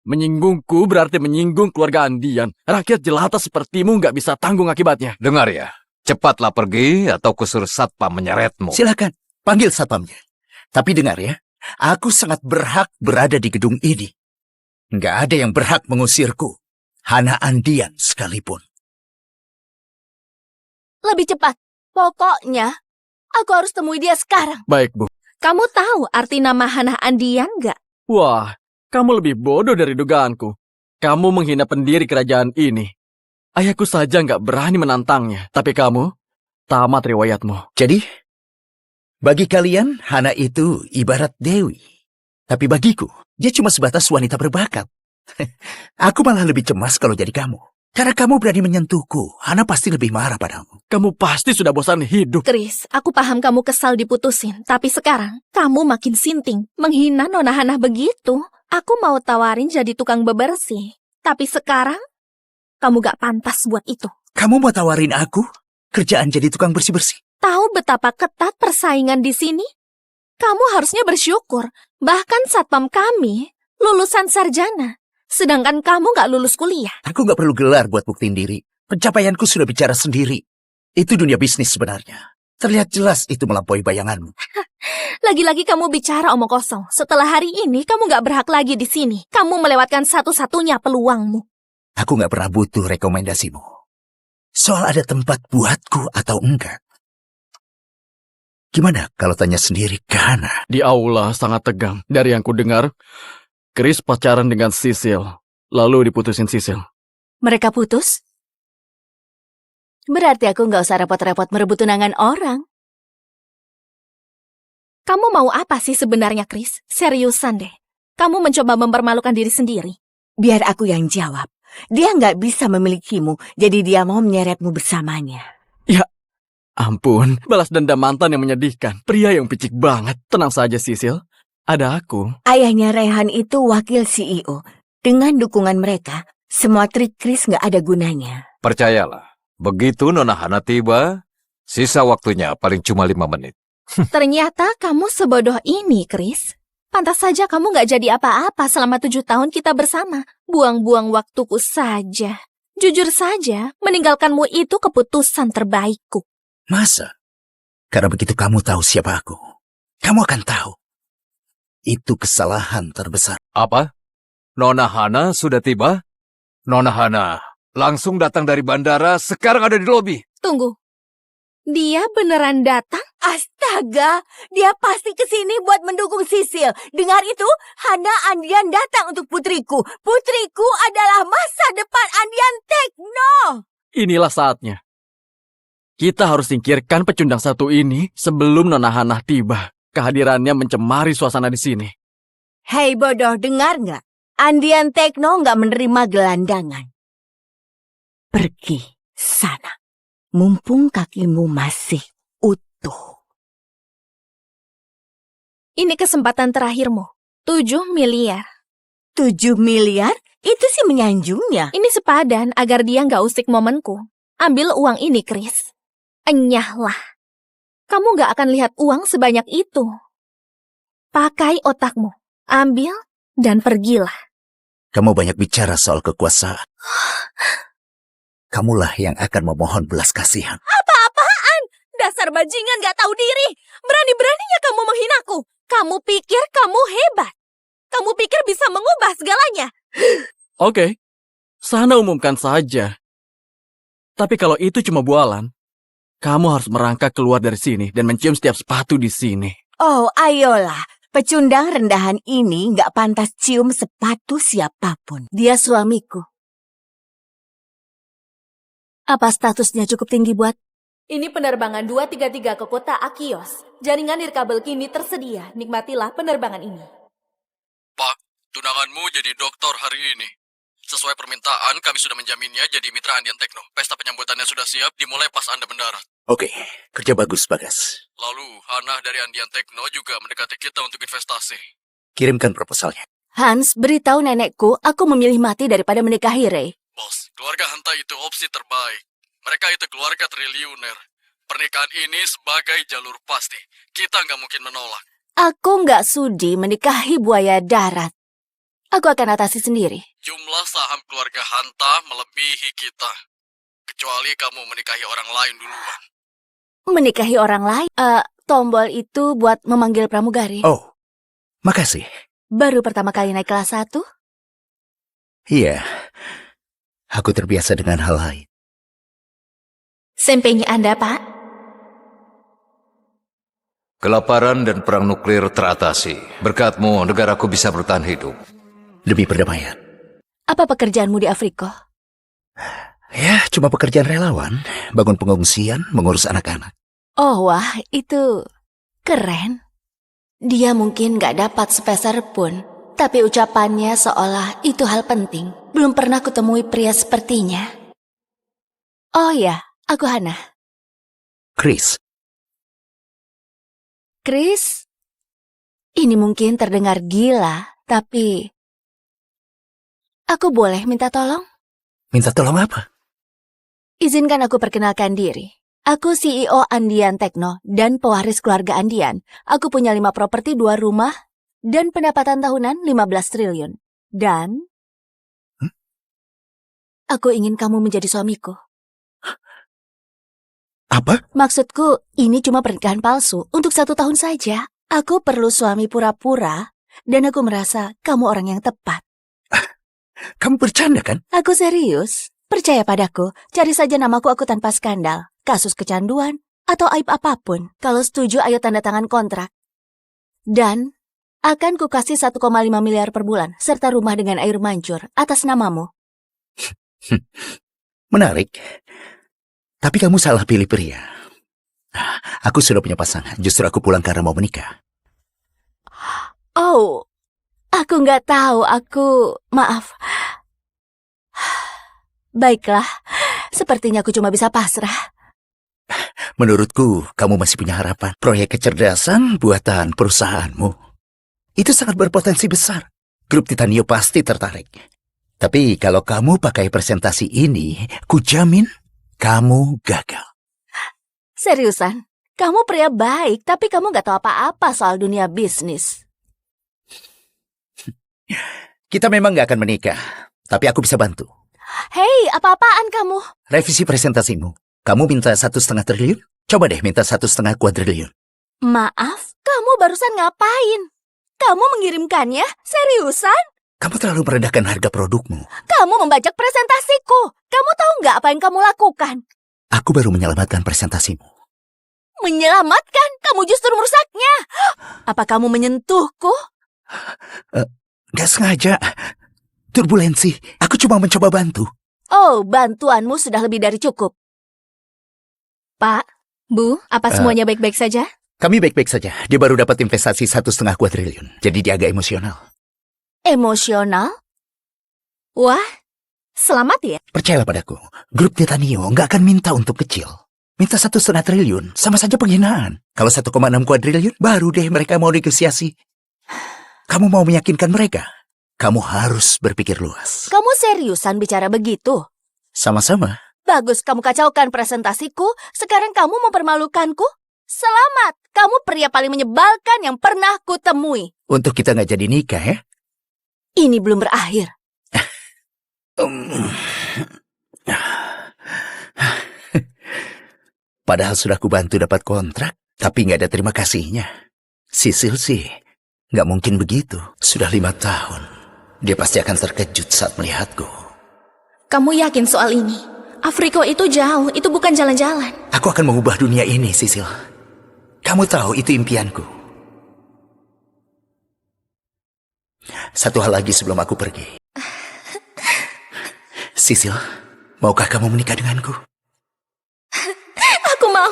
Menyinggungku berarti menyinggung keluarga Andian. Rakyat jelata sepertimu nggak bisa tanggung akibatnya. Dengar ya. Cepatlah pergi atau kusuruh satpam menyeretmu. Silakan, panggil satpamnya. Tapi dengar ya, aku sangat berhak berada di gedung ini. Nggak ada yang berhak mengusirku. Hana Andian sekalipun. Lebih cepat. Pokoknya, aku harus temui dia sekarang. Baik, Bu. Kamu tahu arti nama Hana Andian nggak? Wah, kamu lebih bodoh dari dugaanku. Kamu menghina pendiri kerajaan ini. Ayahku saja nggak berani menantangnya. Tapi kamu, tamat riwayatmu. Jadi, Bagi kalian, Hana itu ibarat dewi. Tapi bagiku, dia cuma sebatas wanita berbakat. Aku malah lebih cemas kalau jadi kamu. Karena kamu berani menyentuhku, Hana pasti lebih marah padamu. Kamu pasti sudah bosan hidup. Chris, aku paham kamu kesal diputusin, tapi sekarang kamu makin sinting, menghina Nona Hana begitu. Aku mau tawarin jadi tukang bebersih, tapi sekarang kamu gak pantas buat itu. Kamu mau tawarin aku kerjaan jadi tukang bersih-bersih? Tahu betapa ketat persaingan di sini? Kamu harusnya bersyukur, bahkan satpam kami lulusan sarjana, sedangkan kamu gak lulus kuliah. Aku nggak perlu gelar buat buktiin diri. Pencapaianku sudah bicara sendiri. Itu dunia bisnis sebenarnya. Terlihat jelas itu melampaui bayanganmu. Lagi-lagi kamu bicara omong kosong. Setelah hari ini, kamu gak berhak lagi di sini. Kamu melewatkan satu-satunya peluangmu. Aku nggak pernah butuh rekomendasimu. Soal ada tempat buatku atau enggak. Gimana kalau tanya sendiri ke Hana? Di aula sangat tegang. Dari yang ku dengar, Chris pacaran dengan Sisil. Lalu diputusin Sisil. Mereka putus? Berarti aku nggak usah repot-repot merebut tunangan orang. Kamu mau apa sih sebenarnya, Chris? Seriusan deh. Kamu mencoba mempermalukan diri sendiri. Biar aku yang jawab. Dia nggak bisa memilikimu, jadi dia mau menyeretmu bersamanya. Ya ampun, balas dendam mantan yang menyedihkan. Pria yang picik banget. Tenang saja Sisil, ada aku. Ayahnya Rehan itu wakil CEO. Dengan dukungan mereka, semua trik Chris nggak ada gunanya. Percayalah, begitu Nona Hana tiba, sisa waktunya paling cuma 5 menit. Ternyata kamu sebodoh ini, Chris. Pantas saja kamu gak jadi apa-apa selama 7 tahun kita bersama. Buang-buang waktuku saja. Jujur saja, meninggalkanmu itu keputusan terbaikku. Masa? Karena begitu kamu tahu siapa aku, kamu akan tahu. Itu kesalahan terbesar. Apa? Nona Hana sudah tiba? Nona Hana langsung datang dari bandara, sekarang ada di lobi. Tunggu. Dia beneran datang? Astaga, dia pasti kesini buat mendukung Sisil. Dengar itu, Hana Andian datang untuk putriku. Putriku adalah masa depan Andian Tekno. Inilah saatnya. Kita harus singkirkan pecundang satu ini sebelum Nona Hana tiba. Kehadirannya mencemari suasana di sini. Hei bodoh, dengar nggak? Andian Tekno nggak menerima gelandangan. Pergi sana. Mumpung kakimu masih utuh. Ini kesempatan terakhirmu. 7 miliar. 7 miliar? Itu sih menyanjungnya. Ini sepadan agar dia nggak usik momenku. Ambil uang ini, Chris. Enyahlah. Kamu nggak akan lihat uang sebanyak itu. Pakai otakmu. Ambil dan pergilah. Kamu banyak bicara soal kekuasaan. Kamulah yang akan memohon belas kasihan. Apa-apaan? Dasar bajingan gak tahu diri. Berani-beraninya kamu menghinaku. Kamu pikir kamu hebat. Kamu pikir bisa mengubah segalanya. Oke, sana umumkan saja. Tapi kalau itu cuma bualan, kamu harus merangkak keluar dari sini dan mencium setiap sepatu di sini. Oh, ayolah. Pecundang rendahan ini nggak pantas cium sepatu siapapun. Dia suamiku. Apa statusnya cukup tinggi buat? Ini penerbangan 233 ke kota Akios. Jaringan nirkabel kini tersedia. Nikmatilah penerbangan ini. Pak, tunanganmu jadi doktor hari ini. Sesuai permintaan, kami sudah menjaminnya jadi mitra Andian Tekno. Pesta penyambutannya sudah siap, dimulai pas Anda mendarat. Oke, kerja bagus, Bagas. Lalu, Hana dari Andian Tekno juga mendekati kita untuk investasi. Kirimkan proposalnya. Hans, beritahu nenekku aku memilih mati daripada menikahi Ray. Bos, keluarga Hanta itu opsi terbaik. Mereka itu keluarga triliuner. Pernikahan ini sebagai jalur pasti. Kita nggak mungkin menolak. Aku nggak sudi menikahi buaya darat. Aku akan atasi sendiri. Jumlah saham keluarga Hanta melebihi kita. Kecuali kamu menikahi orang lain duluan. Menikahi orang lain? Tombol itu buat memanggil pramugari. Oh, makasih. Baru pertama kali naik kelas 1? Iya, aku terbiasa dengan hal lain. Sempenya Anda, Pak. Kelaparan dan perang nuklir teratasi. Berkatmu, negaraku bisa bertahan hidup. Demi perdamaian. Apa pekerjaanmu di Afrika? Ya, cuma pekerjaan relawan. Bangun pengungsian, mengurus anak-anak. Oh wah, itu Keren. Dia mungkin gak dapat sepeser pun, tapi ucapannya seolah itu hal penting. Belum pernah kutemui pria sepertinya. Oh ya, aku Hana. Chris, Chris, ini mungkin terdengar gila, tapi aku boleh minta tolong? minta tolong apa? Izinkan aku perkenalkan diri. Aku CEO Andian Tekno dan pewaris keluarga Andian. Aku punya 5 properti, 2 rumah, dan pendapatan tahunan 15 triliun. Dan aku ingin kamu menjadi suamiku. Apa? Maksudku, ini cuma pernikahan palsu untuk 1 tahun saja. Aku perlu suami pura-pura, dan aku merasa kamu orang yang tepat. Kamu bercanda kan? Aku serius. Percaya padaku, cari saja namaku aku tanpa skandal, kasus kecanduan, atau aib apapun. Kalau setuju, ayo tanda tangan kontrak. Dan akan kukasih 1,5 miliar per bulan, serta rumah dengan air mancur atas namamu. Menarik. Tapi kamu salah pilih pria. Aku sudah punya pasangan. Justru aku pulang karena mau menikah. Oh, aku nggak tahu. Maaf. Baiklah, sepertinya aku cuma bisa pasrah. Menurutku, kamu masih punya harapan. Proyek kecerdasan buatan perusahaanmu itu sangat berpotensi besar. Grup Titanio pasti tertarik. Tapi kalau kamu pakai presentasi ini, kujamin kamu gagal. Seriusan, kamu pria baik, tapi kamu nggak tahu apa-apa soal dunia bisnis. Kita memang nggak akan menikah, tapi aku bisa bantu. Hei, apa-apaan kamu? Revisi presentasimu. Kamu minta 1,5 triliun? Coba deh minta 1,5 kuadriliun. Maaf, kamu barusan ngapain? Kamu mengirimkannya? Seriusan? Kamu terlalu merendahkan harga produkmu. Kamu membajak presentasiku. Kamu tahu nggak apa yang kamu lakukan? Aku baru menyelamatkan presentasimu. Menyelamatkan? Kamu justru merusaknya. Apa kamu menyentuhku? Gak sengaja. Turbulensi. Aku cuma mencoba bantu. Oh, bantuanmu sudah lebih dari cukup. Pak, Bu, apa semuanya baik-baik saja? Kami baik-baik saja. Dia baru dapat investasi 1,5 kuadriliun. Jadi dia agak emosional. Emosional? Wah, selamat ya. Percayalah padaku. Grup Titanio nggak akan minta untuk kecil. Minta 1,5 triliun. Sama saja penghinaan. Kalau 1,6 kuadriliun, baru deh mereka mau negosiasi. Kamu mau meyakinkan mereka? Kamu harus berpikir luas. Kamu seriusan bicara begitu? Sama-sama. Bagus, kamu kacaukan presentasiku. Sekarang kamu mempermalukanku? Selamat, kamu pria paling menyebalkan yang pernah kutemui. Untuk kita nggak jadi nikah ya? Ini belum berakhir. Padahal sudah kubantu dapat kontrak, tapi nggak ada terima kasihnya. Sisil sih, nggak mungkin begitu. Sudah 5 tahun. Dia pasti akan terkejut saat melihatku. Kamu yakin soal ini? Afriko itu jauh, itu bukan jalan-jalan. Aku akan mengubah dunia ini, Sisil. Kamu tahu itu impianku. Satu hal lagi sebelum aku pergi. Sisil, maukah kamu menikah denganku? Aku mau.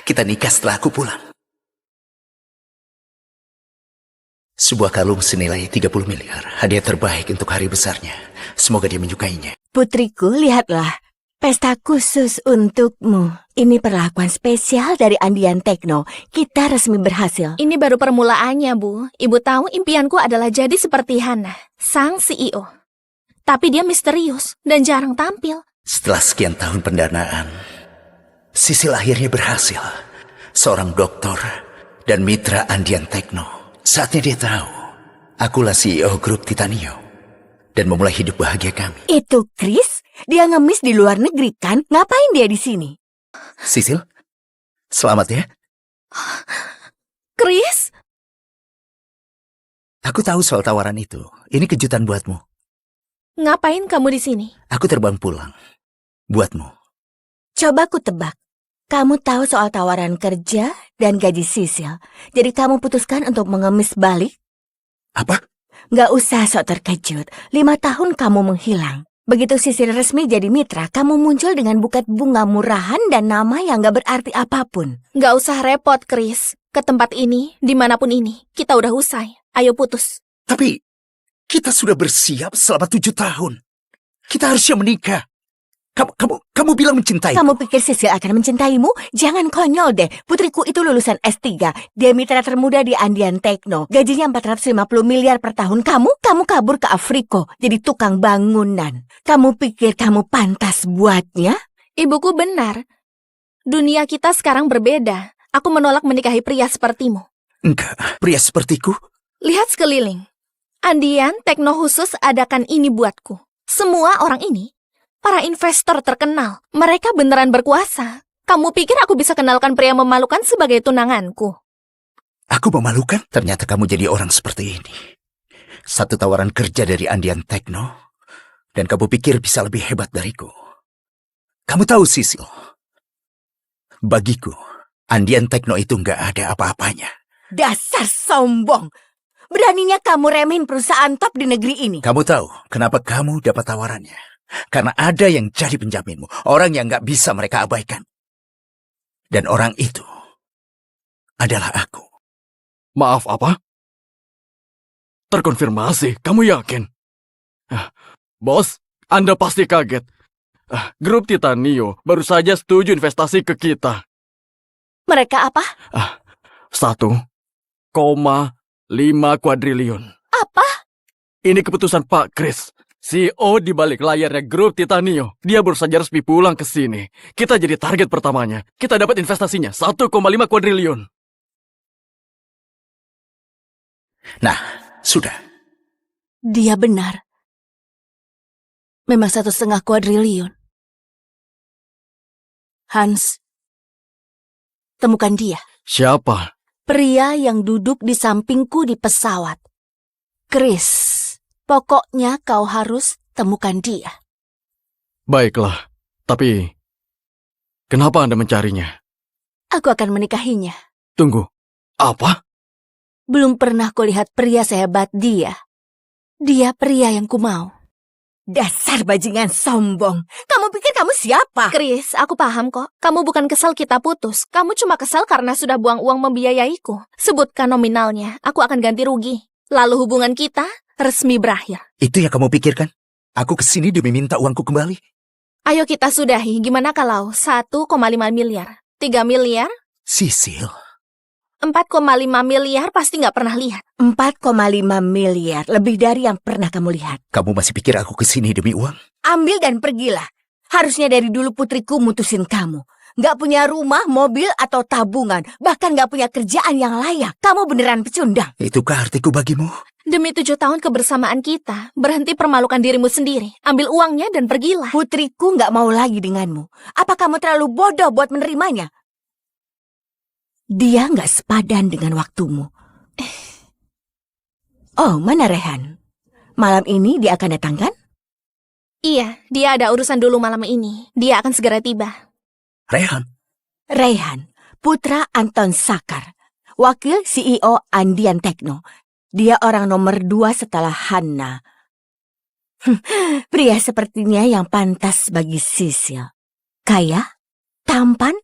Kita nikah setelah aku pulang. Sebuah kalung senilai 30 miliar. Hadiah terbaik untuk hari besarnya. Semoga dia menyukainya. Putriku, lihatlah. Pesta khusus untukmu. Ini perlakuan spesial dari Andian Tekno. Kita resmi berhasil. Ini baru permulaannya, Bu. Ibu tahu impianku adalah jadi seperti Hana, sang CEO. Tapi dia misterius dan jarang tampil. Setelah sekian tahun pendanaan, Sisil akhirnya berhasil. Seorang dokter dan mitra Andian Tekno. Saatnya dia tahu, akulah CEO grup Titanio. Dan memulai hidup bahagia kami. Itu Chris? Dia ngemis di luar negeri kan? Ngapain dia di sini? Sisil, selamat ya. Chris? Aku tahu soal tawaran itu. Ini kejutan buatmu. Ngapain kamu di sini? Aku terbang pulang. Buatmu. Coba ku tebak. Kamu tahu soal tawaran kerja dan gaji Sisil. Jadi kamu putuskan untuk mengemis balik? Apa? Nggak usah sok terkejut. 5 tahun kamu menghilang. Begitu Sisil resmi jadi mitra, kamu muncul dengan buket bunga murahan dan nama yang gak berarti apapun. Nggak usah repot, Chris. Ke tempat ini, dimanapun ini, kita udah usai. Ayo putus. Tapi kita sudah bersiap selama 7 tahun. Kita harusnya menikah. Kamu bilang mencintai. Kamu pikir Sisil akan mencintaimu? Jangan konyol deh. Putriku itu lulusan S3. Dia mitra termuda di Andian Tekno. Gajinya 450 miliar per tahun. Kamu kabur ke Afrika jadi tukang bangunan. Kamu pikir kamu pantas buatnya? Ibuku benar. Dunia kita sekarang berbeda. Aku menolak menikahi pria sepertimu. Enggak, pria sepertiku. Lihat sekeliling. Andian Tekno khusus adakan ini buatku. Semua orang ini para investor terkenal. Mereka beneran berkuasa. Kamu pikir aku bisa kenalkan pria memalukan sebagai tunanganku? Aku memalukan? Ternyata kamu jadi orang seperti ini. Satu tawaran kerja dari Andian Tekno, dan kamu pikir bisa lebih hebat dariku. Kamu tahu, Sisil, bagiku, Andian Tekno itu nggak ada apa-apanya. Dasar sombong. Beraninya kamu remehin perusahaan top di negeri ini. Kamu tahu kenapa kamu dapat tawarannya? Karena ada yang jadi penjaminmu, orang yang nggak bisa mereka abaikan. Dan orang itu adalah aku. Maaf apa? Terkonfirmasi, kamu yakin? Bos, Anda pasti kaget. Grup Titanio baru saja setuju investasi ke kita. Mereka apa? 1,5 kuadriliun. Apa? Ini keputusan Pak Chris, CEO di balik layarnya Grup Titanio. Dia baru saja resmi pulang ke sini. Kita jadi target pertamanya. Kita dapat investasinya 1,5 kuadriliun. Nah, sudah. Dia benar. Memang 1,5 kuadriliun. Hans, temukan dia. Siapa? Pria yang duduk di sampingku di pesawat. Chris, pokoknya kau harus temukan dia. Baiklah, tapi kenapa Anda mencarinya? Aku akan menikahinya. Tunggu, apa? Belum pernah kulihat pria sehebat dia. Dia pria yang kumau. Dasar bajingan sombong. Kamu pikir kamu siapa? Chris, aku paham kok. Kamu bukan kesal kita putus. Kamu cuma kesal karena sudah buang uang membiayaiku. Sebutkan nominalnya, aku akan ganti rugi. Lalu hubungan kita resmi berakhir. Itu yang kamu pikirkan? Aku kesini demi minta uangku kembali. Ayo kita sudahi. Gimana kalau 1,5 miliar? 3 miliar? Sisil. 4,5 miliar pasti nggak pernah lihat. 4,5 miliar. Lebih dari yang pernah kamu lihat. Kamu masih pikir aku kesini demi uang? Ambil dan pergilah. Harusnya dari dulu putriku mutusin kamu. Nggak punya rumah, mobil, atau tabungan. Bahkan nggak punya kerjaan yang layak. Kamu beneran pecundang. Itukah artiku bagimu? Demi 7 tahun kebersamaan kita, berhenti permalukan dirimu sendiri. Ambil uangnya dan pergilah. Putriku nggak mau lagi denganmu. Apa kamu terlalu bodoh buat menerimanya? Dia nggak sepadan dengan waktumu. Oh, mana Rehan? Malam ini dia akan datang kan? Iya, dia ada urusan dulu malam ini. Dia akan segera tiba. Rehan. Rehan, putra Anton Sakar, wakil CEO Andian Tekno. Dia orang nomor 2 setelah Hanna. Pria sepertinya yang pantas bagi Sisil. Kaya, tampan,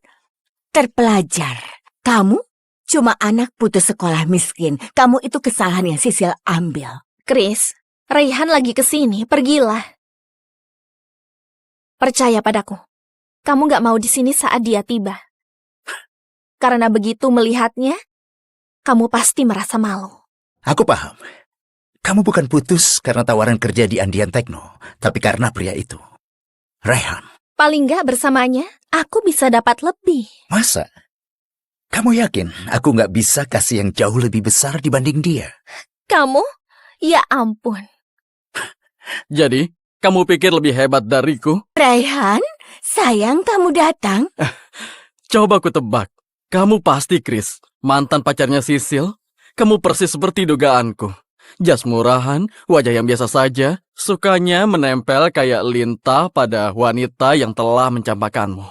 terpelajar. Kamu cuma anak putus sekolah miskin. Kamu itu kesalahan yang Sisil ambil. Chris, Raihan lagi kesini. Pergilah. Percaya padaku. Kamu nggak mau di sini saat dia tiba. Karena begitu melihatnya, kamu pasti merasa malu. Aku paham. Kamu bukan putus karena tawaran kerja di Andian Tekno, tapi karena pria itu. Rehan. Paling nggak bersamanya, aku bisa dapat lebih. Masa? Kamu yakin aku nggak bisa kasih yang jauh lebih besar dibanding dia? Kamu? Ya ampun. Jadi, kamu pikir lebih hebat dariku? Raihan, sayang kamu datang. Coba ku tebak. Kamu pasti Chris, mantan pacarnya Sisil. Kamu persis seperti dugaanku. Jas murahan, wajah yang biasa saja, sukanya menempel kayak lintah pada wanita yang telah mencampakanmu.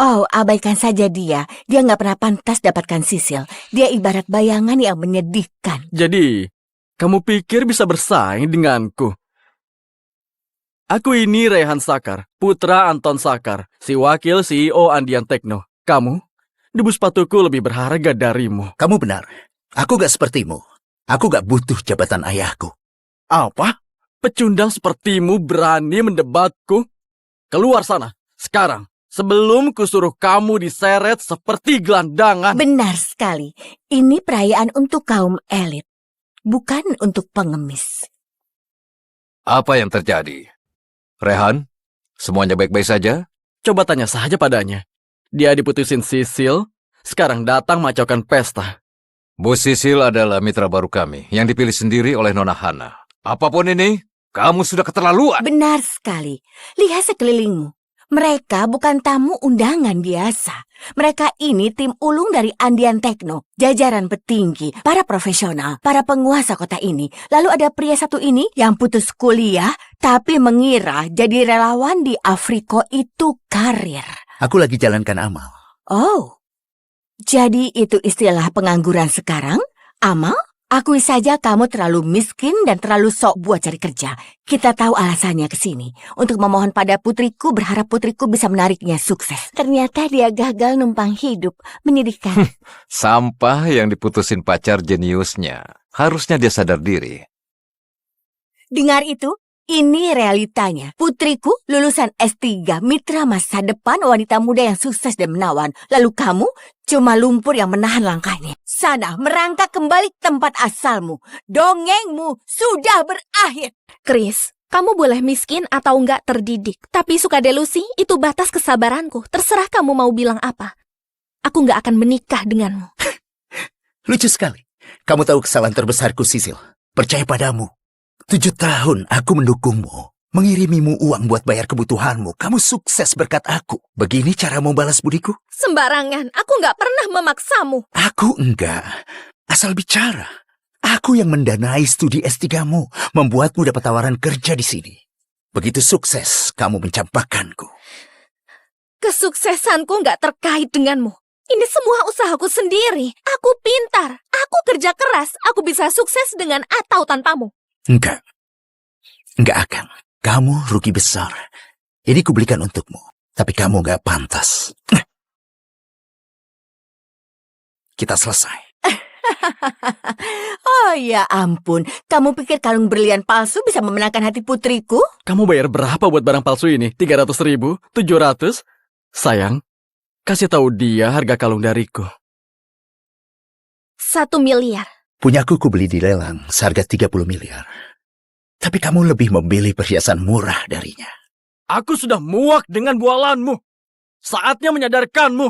Oh, abaikan saja dia. Dia nggak pernah pantas dapatkan Sisil. Dia ibarat bayangan yang menyedihkan. Jadi, kamu pikir bisa bersaing denganku? Aku ini Rehan Sakar, putra Anton Sakar, si wakil CEO Andian Tekno. Kamu, debu sepatuku lebih berharga darimu. Kamu benar. Aku gak sepertimu. Aku gak butuh jabatan ayahku. Apa? Pecundang sepertimu berani mendebatku? Keluar sana, sekarang. Sebelum kusuruh kamu diseret seperti gelandangan. Benar sekali. Ini perayaan untuk kaum elit, bukan untuk pengemis. Apa yang terjadi? Rehan, semuanya baik-baik saja? Coba tanya saja padanya. Dia diputusin Sisil, sekarang datang macaukan pesta. Bu Sisil adalah mitra baru kami yang dipilih sendiri oleh Nona Hana. Apapun ini, kamu sudah keterlaluan. Benar sekali. Lihat sekelilingmu. Mereka bukan tamu undangan biasa. Mereka ini tim ulung dari Andian Tekno, jajaran petinggi, para profesional, para penguasa kota ini. Lalu ada pria satu ini yang putus kuliah, tapi mengira jadi relawan di Afriko itu karir. Aku lagi jalankan amal. Oh, jadi itu istilah pengangguran sekarang? Amal? Akui saja kamu terlalu miskin dan terlalu sok buat cari kerja. Kita tahu alasannya ke sini. Untuk memohon pada putriku, berharap putriku bisa menariknya sukses. Ternyata dia gagal numpang hidup. Menyedihkan. Sampah yang diputusin pacar jeniusnya. Harusnya dia sadar diri. Dengar itu? Ini realitanya. Putriku lulusan S3, mitra masa depan, wanita muda yang sukses dan menawan. Lalu kamu cuma lumpur yang menahan langkahnya. Sana, merangkak kembali ke tempat asalmu. Dongengmu sudah berakhir. Chris, kamu boleh miskin atau nggak terdidik, tapi suka delusi itu batas kesabaranku. Terserah kamu mau bilang apa. Aku nggak akan menikah denganmu. Lucu sekali. Kamu tahu kesalahan terbesarku, Sisil. Percaya padamu. 7 tahun aku mendukungmu. Mengirimimu uang buat bayar kebutuhanmu. Kamu sukses berkat aku. Begini cara mau balas budiku? Sembarangan, aku nggak pernah memaksamu. Aku enggak. Asal bicara. Aku yang mendanai studi S3-mu. Membuatmu dapat tawaran kerja di sini. Begitu sukses, kamu mencampakkanku. Kesuksesanku nggak terkait denganmu. Ini semua usahaku sendiri. Aku pintar, aku kerja keras, aku bisa sukses dengan atau tanpamu. Enggak. Enggak akan. Kamu rugi besar. Ini kubelikan untukmu. Tapi kamu enggak pantas. Kita selesai. Oh ya ampun, kamu pikir kalung berlian palsu bisa memenangkan hati putriku? Kamu bayar berapa buat barang palsu ini? 300.000? 700? Sayang, kasih tahu dia harga kalung dariku. 1 miliar. Punyaku kubeli di lelang seharga 30 miliar. Tapi kamu lebih memilih perhiasan murah darinya. Aku sudah muak dengan bualanmu. Saatnya menyadarkanmu.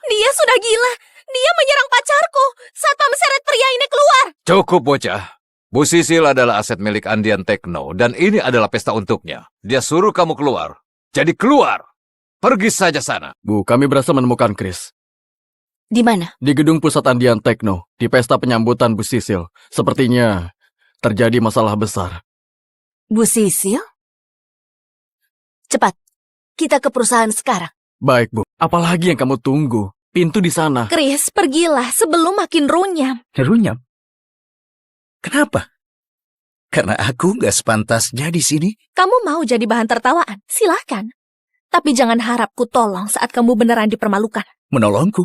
Dia sudah gila. Dia menyerang pacarku. Satpam seret pria ini keluar. Cukup, bocah. Bu Sisil adalah aset milik Andian Tekno, dan ini adalah pesta untuknya. Dia suruh kamu keluar. Jadi keluar. Pergi saja sana. Bu, kami berhasil menemukan Chris. Di mana? Di gedung pusat Andian Tekno, di pesta penyambutan Bu Sisil. Sepertinya terjadi masalah besar. Bu Sisil? Cepat, kita ke perusahaan sekarang. Baik, Bu. Apalagi yang kamu tunggu? Pintu di sana. Chris, pergilah sebelum makin runyam. Runyam. Kenapa? Karena aku nggak sepantasnya di sini. Kamu mau jadi bahan tertawaan? Silahkan. Tapi jangan harap ku tolong saat kamu beneran dipermalukan. Menolongku?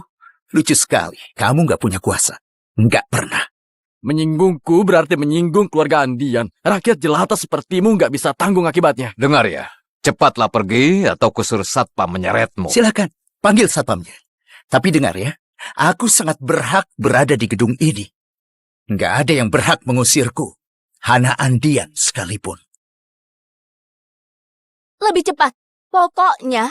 Lucu sekali. Kamu nggak punya kuasa. Nggak pernah. Menyinggungku berarti menyinggung keluarga Andian. Rakyat jelata sepertimu nggak bisa tanggung akibatnya. Dengar ya. Cepatlah pergi atau kusuruh satpam menyeretmu. Silakan, panggil satpamnya. Tapi dengar ya, aku sangat berhak berada di gedung ini. Nggak ada yang berhak mengusirku. Hana Andian sekalipun. Lebih cepat. Pokoknya,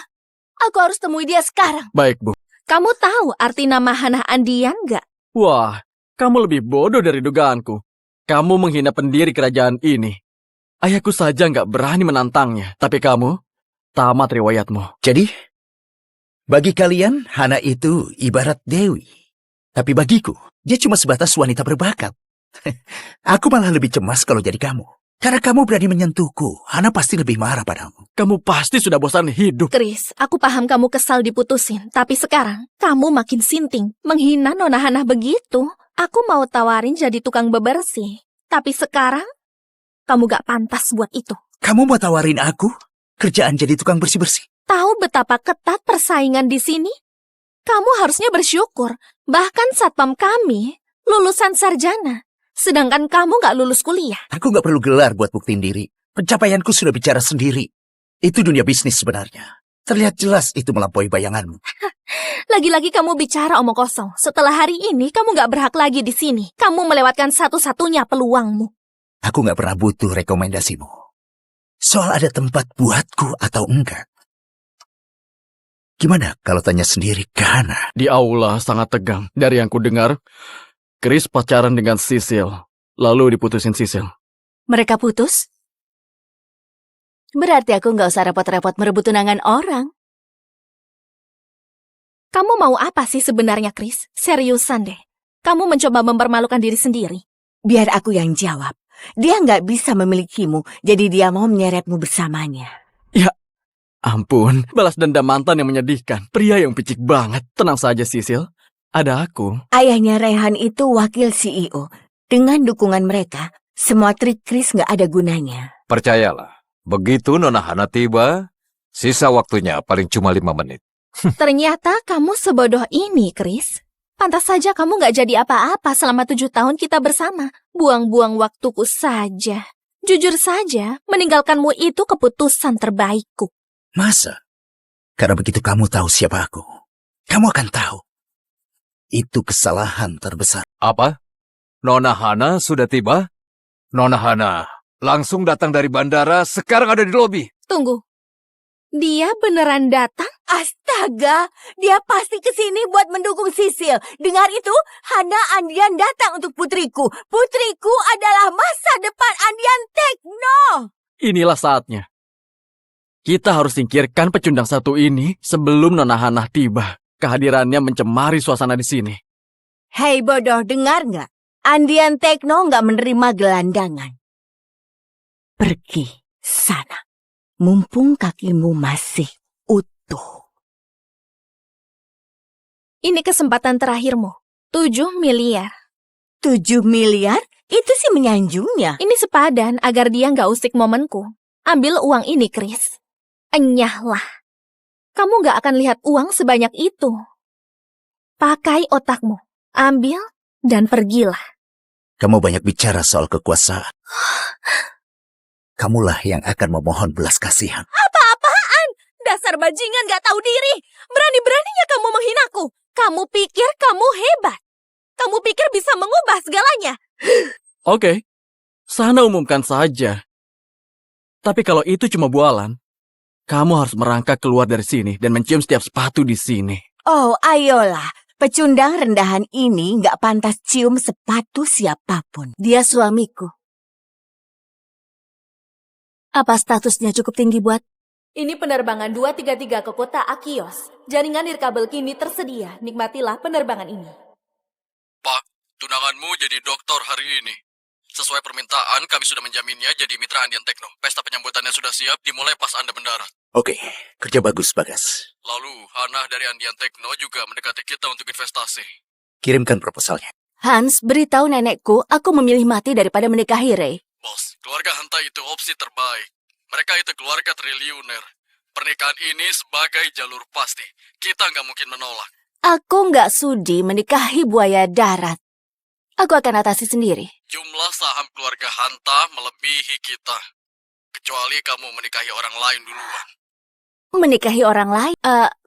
aku harus temui dia sekarang. Baik, Bu. Kamu tahu arti nama Hana Andian nggak? Wah, kamu lebih bodoh dari dugaanku. Kamu menghina pendiri kerajaan ini. Ayahku saja nggak berani menantangnya. Tapi kamu, tamat riwayatmu. Jadi, bagi kalian, Hana itu ibarat Dewi. Tapi bagiku, dia cuma sebatas wanita berbakat. Aku malah lebih cemas kalau jadi kamu. Karena kamu berani menyentuhku, Hana pasti lebih marah padamu. Kamu pasti sudah bosan hidup. Chris, aku paham kamu kesal diputusin. Tapi sekarang, kamu makin sinting. Menghina Nona Hana begitu. Aku mau tawarin jadi tukang bebersih. Tapi sekarang, kamu gak pantas buat itu. Kamu mau tawarin aku kerjaan jadi tukang bersih-bersih? Tahu betapa ketat persaingan di sini? Kamu harusnya bersyukur. Bahkan satpam kami lulusan sarjana. Sedangkan kamu gak lulus kuliah. Aku nggak perlu gelar buat buktiin diri. Pencapaianku sudah bicara sendiri. Itu dunia bisnis sebenarnya. Terlihat jelas itu melampaui bayanganmu. Lagi-lagi kamu bicara omong kosong. Setelah hari ini, kamu gak berhak lagi di sini. Kamu melewatkan satu-satunya peluangmu. Aku nggak pernah butuh rekomendasimu. Soal ada tempat buatku atau enggak. Gimana kalau tanya sendiri ke Hana? Di aula sangat tegang. Dari yang ku dengar, Chris pacaran dengan Sisil. Lalu diputusin Sisil. Mereka putus? Berarti aku nggak usah repot-repot merebut tunangan orang. Kamu mau apa sih sebenarnya, Chris? Seriusan deh. Kamu mencoba mempermalukan diri sendiri. Biar aku yang jawab. Dia nggak bisa memilikimu, jadi dia mau menyeretmu bersamanya. Ampun, balas dendam mantan yang menyedihkan. Pria yang picik banget. Tenang saja, Sisil. Ada aku. Ayahnya Rehan itu wakil CEO. Dengan dukungan mereka, semua trik Chris nggak ada gunanya. Percayalah, begitu Nona Hana tiba, sisa waktunya paling cuma 5 menit. Ternyata kamu sebodoh ini, Chris. Pantas saja kamu gak jadi apa-apa selama 7 tahun kita bersama. Buang-buang waktuku saja. Jujur saja, meninggalkanmu itu keputusan terbaikku. Masa? Karena begitu kamu tahu siapa aku, kamu akan tahu. Itu kesalahan terbesar. Apa? Nona Hana sudah tiba? Nona Hana langsung datang dari bandara, sekarang ada di lobi. Tunggu. Dia beneran datang? Astaga, dia pasti kesini buat mendukung Sisil. Dengar itu, Hana Andian datang untuk putriku. Putriku adalah masa depan Andian Tekno. Inilah saatnya. Kita harus singkirkan pecundang satu ini sebelum Nona Hana tiba. Kehadirannya mencemari suasana di sini. Hei bodoh, dengar nggak? Andian Tekno nggak menerima gelandangan. Pergi sana. Mumpung kakimu masih utuh. Ini kesempatan terakhirmu. 7 miliar. 7 miliar? Itu sih menyanjungnya. Ini sepadan agar dia nggak usik momenku. Ambil uang ini, Chris. Enyahlah. Kamu nggak akan lihat uang sebanyak itu. Pakai otakmu. Ambil dan pergilah. Kamu banyak bicara soal kekuasaan. Kamulah yang akan memohon belas kasihan. Apa-apaan? Dasar bajingan nggak tahu diri. Berani-beraninya kamu menghinaku. Kamu pikir kamu hebat. Kamu pikir bisa mengubah segalanya. Oke, sana umumkan saja. Tapi kalau itu cuma bualan, kamu harus merangkak keluar dari sini dan mencium setiap sepatu di sini. Oh, ayolah. Pecundang rendahan ini nggak pantas cium sepatu siapapun. Dia suamiku. Apa statusnya cukup tinggi buat? Ini penerbangan 233 ke kota Akios. Jaringan nirkabel kini tersedia. Nikmatilah penerbangan ini. Pak, tunanganmu jadi doktor hari ini. Sesuai permintaan, kami sudah menjaminnya jadi mitra Andian Tekno. Pesta penyambutannya sudah siap, dimulai pas Anda mendarat. Oke, kerja bagus, Bagas. Lalu, Hana dari Andian Tekno juga mendekati kita untuk investasi. Kirimkan proposalnya. Hans, beritahu nenekku aku memilih mati daripada menikahi Ray. Bos, keluarga Hanta itu opsi terbaik. Mereka itu keluarga triliuner. Pernikahan ini sebagai jalur pasti. Kita nggak mungkin menolak. Aku nggak sudi menikahi buaya darat. Aku akan atasi sendiri. Jumlah saham keluarga Hanta melebihi kita. Kecuali kamu menikahi orang lain duluan. Menikahi orang lain?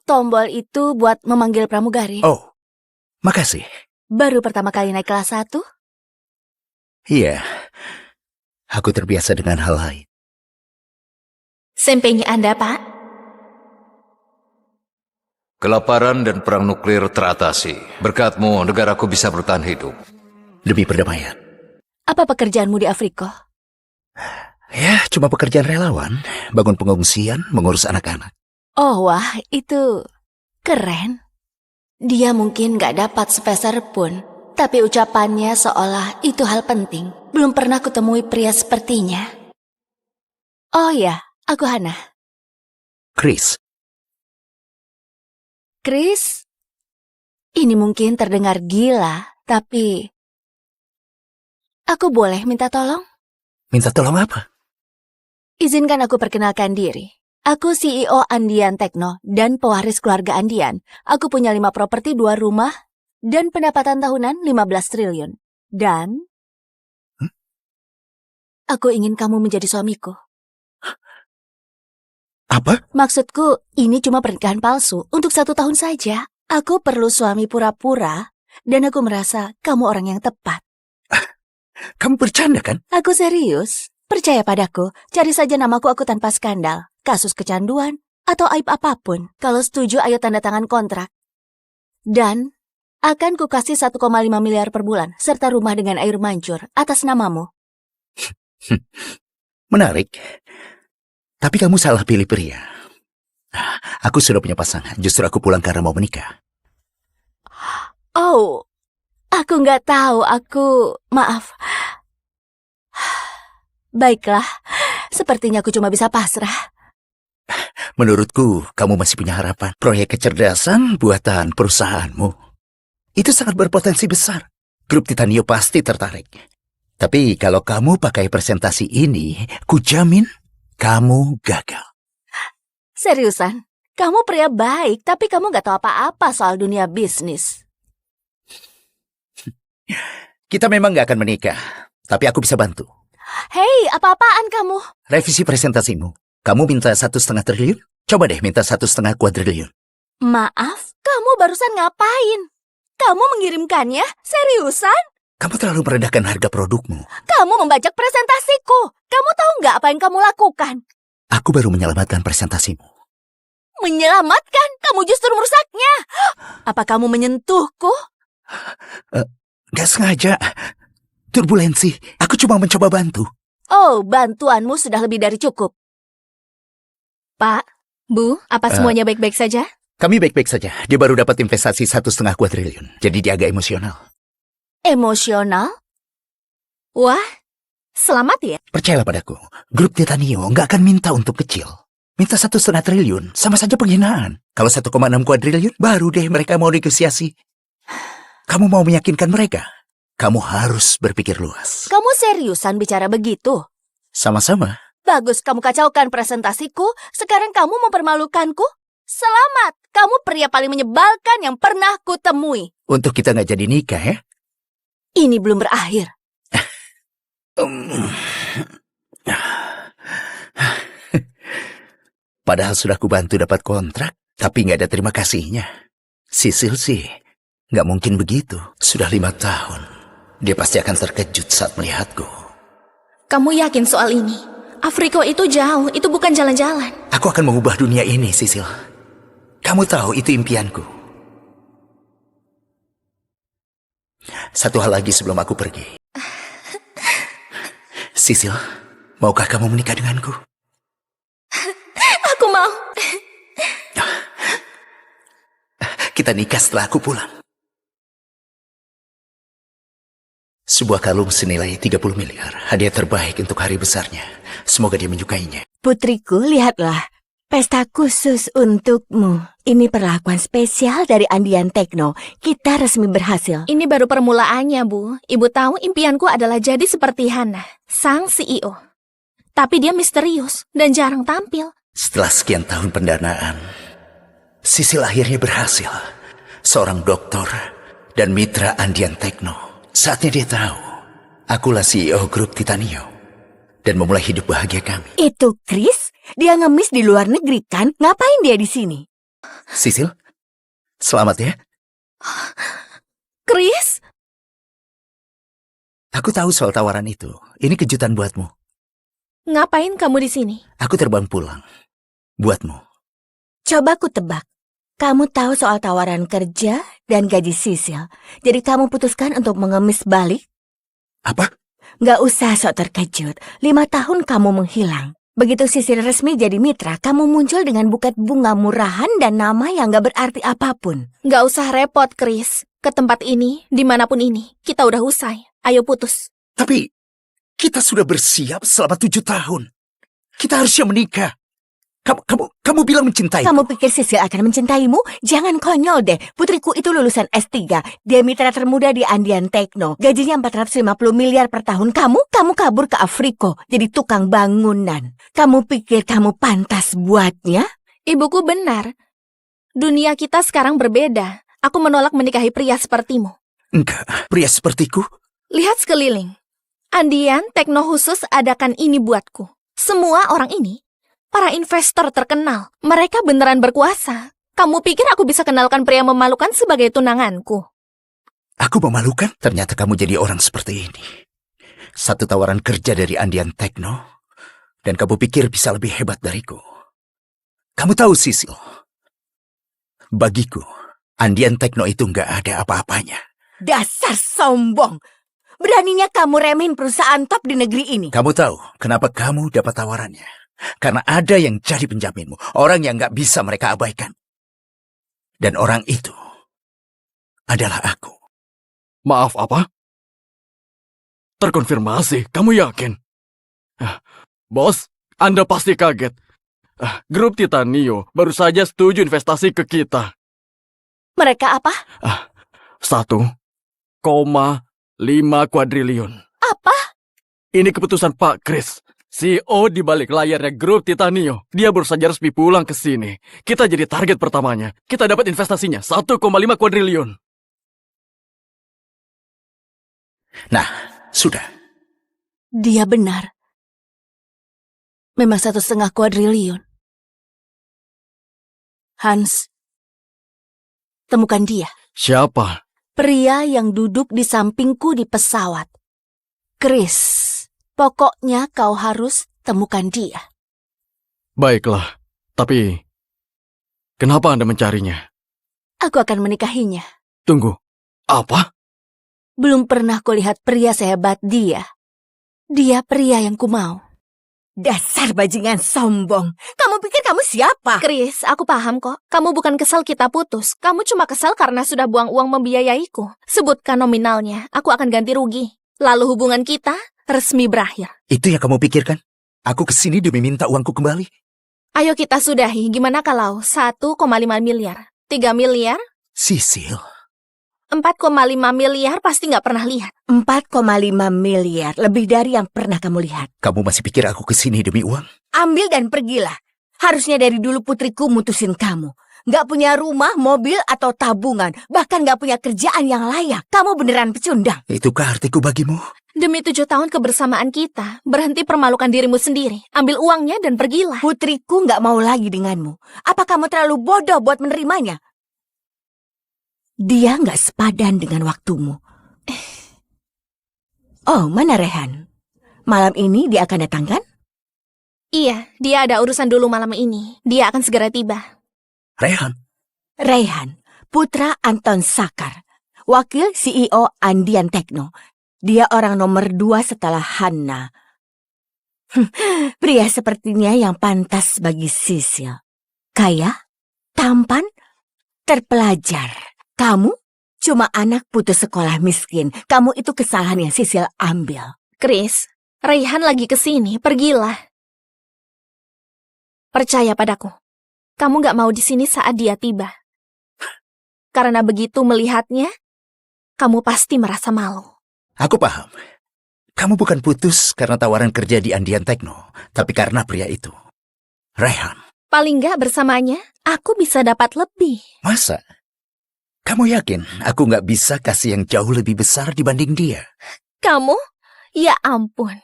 Tombol itu buat memanggil pramugari. Oh, makasih. Baru pertama kali naik kelas 1? Iya, aku terbiasa dengan hal lain. Sempenya Anda, Pak? Kelaparan dan perang nuklir teratasi. Berkatmu, negaraku bisa bertahan hidup. Demi perdamaian. Apa pekerjaanmu di Afrika? Ya, cuma pekerjaan relawan. Bangun pengungsian, mengurus anak-anak. Oh wah, itu keren. Dia mungkin gak dapat sepeser pun, tapi ucapannya seolah itu hal penting. Belum pernah kutemui pria sepertinya. Oh ya, aku Hana. Chris, Chris, ini mungkin terdengar gila, tapi aku boleh minta tolong? minta tolong apa? Izinkan aku perkenalkan diri. Aku CEO Andian Tekno dan pewaris keluarga Andian. Aku punya 5 properti, 2 rumah, dan pendapatan tahunan 15 triliun. Dan aku ingin kamu menjadi suamiku. Apa? Maksudku, ini cuma pernikahan palsu untuk 1 tahun saja. Aku perlu suami pura-pura, dan aku merasa kamu orang yang tepat. Kamu bercanda kan? Aku serius. Percaya padaku, cari saja namaku aku tanpa skandal, kasus kecanduan, atau aib apapun. Kalau setuju, ayo tanda tangan kontrak. Dan akan kukasih 1,5 miliar per bulan, serta rumah dengan air mancur atas namamu. Menarik. Tapi kamu salah pilih pria. Aku sudah punya pasangan, justru aku pulang karena mau menikah. Oh, aku nggak tahu, maaf. Baiklah, sepertinya aku cuma bisa pasrah. Menurutku, kamu masih punya harapan. Proyek kecerdasan buatan perusahaanmu itu sangat berpotensi besar. Grup Titanio pasti tertarik. Tapi kalau kamu pakai presentasi ini, kujamin kamu gagal. Seriusan, kamu pria baik, tapi kamu nggak tahu apa-apa soal dunia bisnis. Kita memang nggak akan menikah, tapi aku bisa bantu. Hei, apa-apaan kamu? Revisi presentasimu. Kamu minta 1,5 triliun? Coba deh minta 1,5 kuadriliun. Maaf, kamu barusan ngapain? Kamu mengirimkannya? Seriusan? Kamu terlalu merendahkan harga produkmu. Kamu membajak presentasiku. Kamu tahu nggak apa yang kamu lakukan? Aku baru menyelamatkan presentasimu. Menyelamatkan? Kamu justru merusaknya. Apa kamu menyentuhku? Gak sengaja. Turbulensi. Aku cuma mencoba bantu. Oh, bantuanmu sudah lebih dari cukup. Pak, Bu, apa semuanya baik-baik saja? Kami baik-baik saja. Dia baru dapat investasi 1,5 kuadriliun. Jadi dia agak emosional. Emosional? Wah, selamat ya. Percayalah padaku. Grup Titanio nggak akan minta untuk kecil. Minta 1,5 triliun. Sama saja penghinaan. Kalau 1,6 kuadriliun, baru deh mereka mau negosiasi. Kamu mau meyakinkan mereka? Kamu harus berpikir luas. Kamu seriusan bicara begitu? Sama-sama. Bagus kamu kacaukan presentasiku, sekarang kamu mempermalukanku? Selamat, kamu pria paling menyebalkan yang pernah kutemui. Untuk kita nggak jadi nikah ya? Ini belum berakhir. Padahal sudah kubantu dapat kontrak, tapi nggak ada terima kasihnya. Sisil sih, nggak mungkin begitu. Sudah 5 tahun. Dia pasti akan terkejut saat melihatku. Kamu yakin soal ini? Afriko itu jauh, itu bukan jalan-jalan. Aku akan mengubah dunia ini, Sisil. Kamu tahu itu impianku. Satu hal lagi sebelum aku pergi. Sisil, maukah kamu menikah denganku? Aku mau. Kita nikah setelah aku pulang. Sebuah kalung senilai 30 miliar. Hadiah terbaik untuk hari besarnya. Semoga dia menyukainya. Putriku, lihatlah. Pesta khusus untukmu. Ini perlakuan spesial dari Andian Tekno. Kita resmi berhasil. Ini baru permulaannya, Bu. Ibu tahu impianku adalah jadi seperti Hana, sang CEO. Tapi dia misterius dan jarang tampil. Setelah sekian tahun pendanaan, Sisil akhirnya berhasil. Seorang doktor dan mitra Andian Tekno. Saatnya dia tahu, akulah CEO grup Titanio. Dan memulai hidup bahagia kami. Itu Chris? Dia ngemis di luar negeri kan? Ngapain dia di sini? Sisil, selamat ya. Chris? Aku tahu soal tawaran itu. Ini kejutan buatmu. Ngapain kamu di sini? Aku terbang pulang. Buatmu. Coba ku tebak. Kamu tahu soal tawaran kerja dan gaji Sisil. Jadi kamu putuskan untuk mengemis balik? Apa? Nggak usah sok terkejut. 5 tahun kamu menghilang. Begitu Sisil resmi jadi mitra, kamu muncul dengan buket bunga murahan dan nama yang nggak berarti apapun. Nggak usah repot, Chris. Ke tempat ini, dimanapun ini, kita udah usai. Ayo putus. Tapi kita sudah bersiap selama 7 tahun. Kita harusnya menikah. Kamu bilang mencintai. Kamu pikir Sisil akan mencintaimu? Jangan konyol deh. Putriku itu lulusan S3. Dia mitra termuda di Andian Tekno. Gajinya 450 miliar per tahun. Kamu kabur ke Afrika jadi tukang bangunan. Kamu pikir kamu pantas buatnya? Ibuku benar. Dunia kita sekarang berbeda. Aku menolak menikahi pria sepertimu. Enggak, pria sepertiku. Lihat sekeliling. Andian Tekno khusus adakan ini buatku. Semua orang ini, para investor terkenal. Mereka beneran berkuasa. Kamu pikir aku bisa kenalkan pria memalukan sebagai tunanganku? Aku memalukan? Ternyata kamu jadi orang seperti ini. Satu tawaran kerja dari Andian Tekno, dan kamu pikir bisa lebih hebat dariku. Kamu tahu, Sisil, bagiku, Andian Tekno itu nggak ada apa-apanya. Dasar sombong. Beraninya kamu remehin perusahaan top di negeri ini. Kamu tahu kenapa kamu dapat tawarannya? Karena ada yang jadi penjaminmu, orang yang nggak bisa mereka abaikan. Dan orang itu adalah aku. Maaf, apa? Terkonfirmasi, kamu yakin? Bos, Anda pasti kaget. Grup Titanio baru saja setuju investasi ke kita. Mereka apa? 1,5 kuadriliun. Apa? Ini keputusan Pak Chris, CEO di balik layarnya Grup Titanio. Dia baru saja resmi pulang ke sini. Kita jadi target pertamanya. Kita dapat investasinya 1,5 kuadriliun. Nah, sudah. Dia benar. Memang 1,5 kuadriliun. Hans, temukan dia. Siapa? Pria yang duduk di sampingku di pesawat. Chris, pokoknya kau harus temukan dia. Baiklah, tapi kenapa Anda mencarinya? Aku akan menikahinya. Tunggu, apa? Belum pernah kulihat pria sehebat dia. Dia pria yang kumau. Dasar bajingan sombong. Kamu pikir kamu siapa? Chris, aku paham kok. Kamu bukan kesal kita putus. Kamu cuma kesal karena sudah buang uang membiayaiku. Sebutkan nominalnya, aku akan ganti rugi. Lalu hubungan kita resmi berakhir. Itu yang kamu pikirkan? Aku kesini demi minta uangku kembali. Ayo kita sudahi. Gimana kalau 1,5 miliar? 3 miliar? Sisil. 4,5 miliar pasti nggak pernah lihat. 4,5 miliar. Lebih dari yang pernah kamu lihat. Kamu masih pikir aku kesini demi uang? Ambil dan pergilah. Harusnya dari dulu putriku mutusin kamu. Nggak punya rumah, mobil, atau tabungan. Bahkan nggak punya kerjaan yang layak. Kamu beneran pecundang. Itukah artiku bagimu? Demi 7 tahun kebersamaan kita, berhenti permalukan dirimu sendiri. Ambil uangnya dan pergilah. Putriku nggak mau lagi denganmu. Apa kamu terlalu bodoh buat menerimanya? Dia nggak sepadan dengan waktumu. Oh, mana Rehan? Malam ini dia akan datang kan? Iya, dia ada urusan dulu malam ini. Dia akan segera tiba. Rehan. Rehan, putra Anton Sakar, wakil CEO Andian Tekno. Dia orang nomor 2 setelah Hanna. Pria sepertinya yang pantas bagi Sisil. Kaya, tampan, terpelajar. Kamu cuma anak putus sekolah miskin. Kamu itu kesalahan yang Sisil ambil. Chris, Raihan lagi kesini. Pergilah. Percaya padaku. Kamu nggak mau di sini saat dia tiba. Karena begitu melihatnya, kamu pasti merasa malu. Aku paham. Kamu bukan putus karena tawaran kerja di Andian Tekno, tapi karena pria itu. Rehan. Paling nggak bersamanya, aku bisa dapat lebih. Masa? Kamu yakin aku nggak bisa kasih yang jauh lebih besar dibanding dia? Kamu? Ya ampun.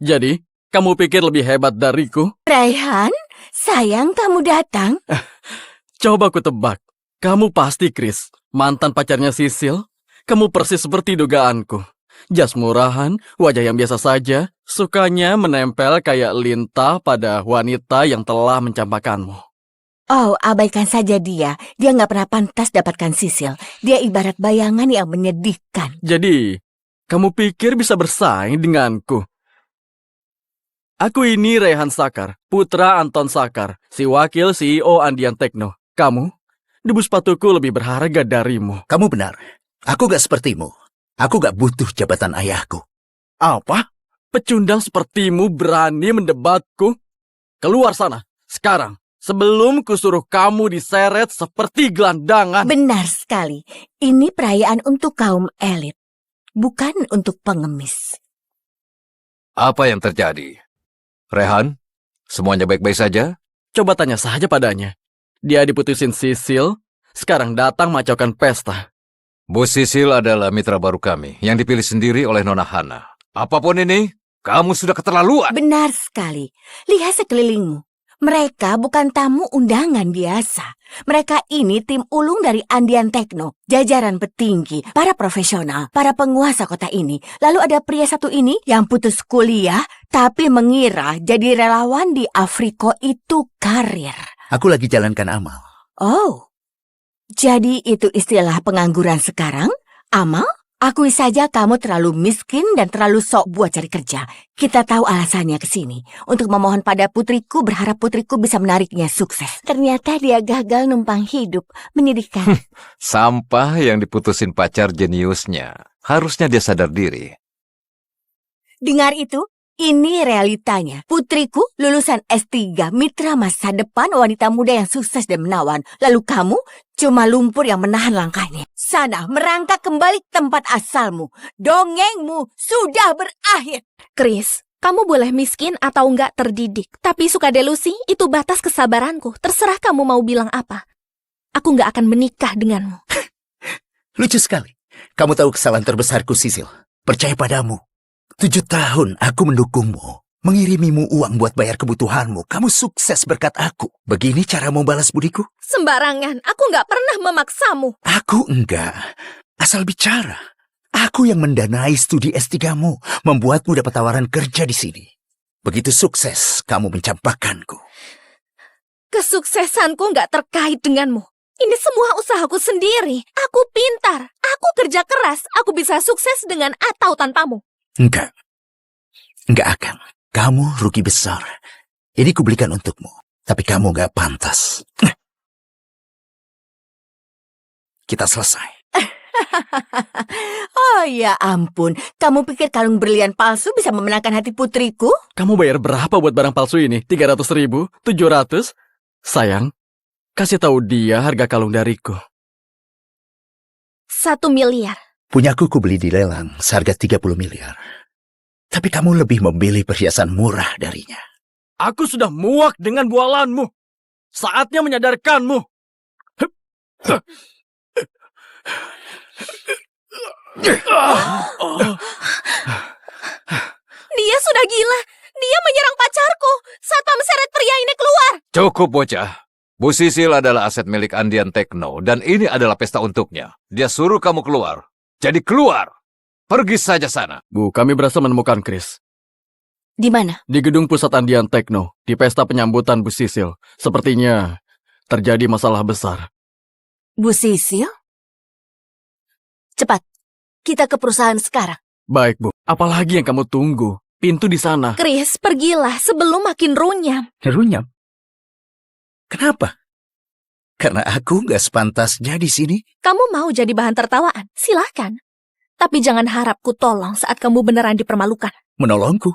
Jadi, kamu pikir lebih hebat dariku? Rehan, sayang kamu datang. Coba ku tebak. Kamu pasti Chris, mantan pacarnya Sisil. Kamu persis seperti dugaanku. Jas murahan, wajah yang biasa saja, sukanya menempel kayak lintah pada wanita yang telah mencampakkanmu. Oh, abaikan saja dia. Dia nggak pernah pantas dapatkan Sisil. Dia ibarat bayangan yang menyedihkan. Jadi, kamu pikir bisa bersaing denganku? Aku ini Rehan Sakar, putra Anton Sakar, si wakil CEO Andian Tekno. Kamu, debu sepatuku lebih berharga darimu. Kamu benar. Aku gak sepertimu. Aku gak butuh jabatan ayahku. Apa? Pecundang sepertimu berani mendebatku? Keluar sana, sekarang. Sebelum kusuruh kamu diseret seperti gelandangan. Benar sekali. Ini perayaan untuk kaum elit, bukan untuk pengemis. Apa yang terjadi? Rehan, semuanya baik-baik saja? Coba tanya saja padanya. Dia diputusin Sisil, sekarang datang macaukan pesta. Bu Sisil adalah mitra baru kami yang dipilih sendiri oleh Nona Hana. Apapun ini, kamu sudah keterlaluan. Benar sekali. Lihat sekelilingmu. Mereka bukan tamu undangan biasa. Mereka ini tim ulung dari Andian Tekno, jajaran petinggi, para profesional, para penguasa kota ini. Lalu ada pria satu ini yang putus kuliah, tapi mengira jadi relawan di Afriko itu karir. Aku lagi jalankan amal. Oh, jadi itu istilah pengangguran sekarang? Amal? Akui saja kamu terlalu miskin dan terlalu sok buat cari kerja. Kita tahu alasannya ke sini. Untuk memohon pada putriku, berharap putriku bisa menariknya sukses. Ternyata dia gagal numpang hidup. Menyedihkan. Sampah yang diputusin pacar jeniusnya. Harusnya dia sadar diri. Dengar itu? Ini realitanya. Putriku lulusan S3, mitra masa depan, wanita muda yang sukses dan menawan. Lalu kamu cuma lumpur yang menahan langkahnya. Sana, merangkak kembali ke tempat asalmu. Dongengmu sudah berakhir. Chris, kamu boleh miskin atau enggak terdidik, tapi suka delusi itu batas kesabaranku. Terserah kamu mau bilang apa. Aku enggak akan menikah denganmu. Lucu sekali. Kamu tahu kesalahan terbesarku, Sisil. Percaya padamu. 7 tahun aku mendukungmu. Mengirimimu uang buat bayar kebutuhanmu. Kamu sukses berkat aku. Begini cara mau balas budiku? Sembarangan, aku enggak pernah memaksamu. Aku enggak. Asal bicara. Aku yang mendanai studi S3-mu. Membuatmu dapat tawaran kerja di sini. Begitu sukses, kamu mencampakkanku. Kesuksesanku enggak terkait denganmu. Ini semua usahaku sendiri. Aku pintar. Aku kerja keras. Aku bisa sukses dengan atau tanpamu. Enggak. Enggak akan. Kamu rugi besar. Ini kubelikan untukmu. Tapi kamu enggak pantas. Kita selesai. Oh ya ampun. Kamu pikir kalung berlian palsu bisa memenangkan hati putriku? Kamu bayar berapa buat barang palsu ini? 300.000? 700? Sayang, kasih tahu dia harga kalung dariku. 1 miliar. Punyaku kubeli di lelang seharga 30 miliar. Tapi kamu lebih memilih perhiasan murah darinya. Aku sudah muak dengan bualanmu. Saatnya menyadarkanmu. Dia sudah gila. Dia menyerang pacarku. Satpam seret pria ini keluar. Cukup, bocah. Bu Sisil adalah aset milik Andian Tekno, dan ini adalah pesta untuknya. Dia suruh kamu keluar. Jadi keluar. Pergi saja sana. Bu, kami berhasil menemukan Chris. Di mana? Di gedung pusat Andian Tekno, di pesta penyambutan Bu Sisil. Sepertinya terjadi masalah besar. Bu Sisil? Cepat, kita ke perusahaan sekarang. Baik, Bu. Apalagi yang kamu tunggu? Pintu di sana. Chris, pergilah sebelum makin runyam. Runyam. Kenapa? Karena aku nggak sepantasnya di sini. Kamu mau jadi bahan tertawaan? Silahkan. Tapi jangan harap ku tolong saat kamu beneran dipermalukan. Menolongku?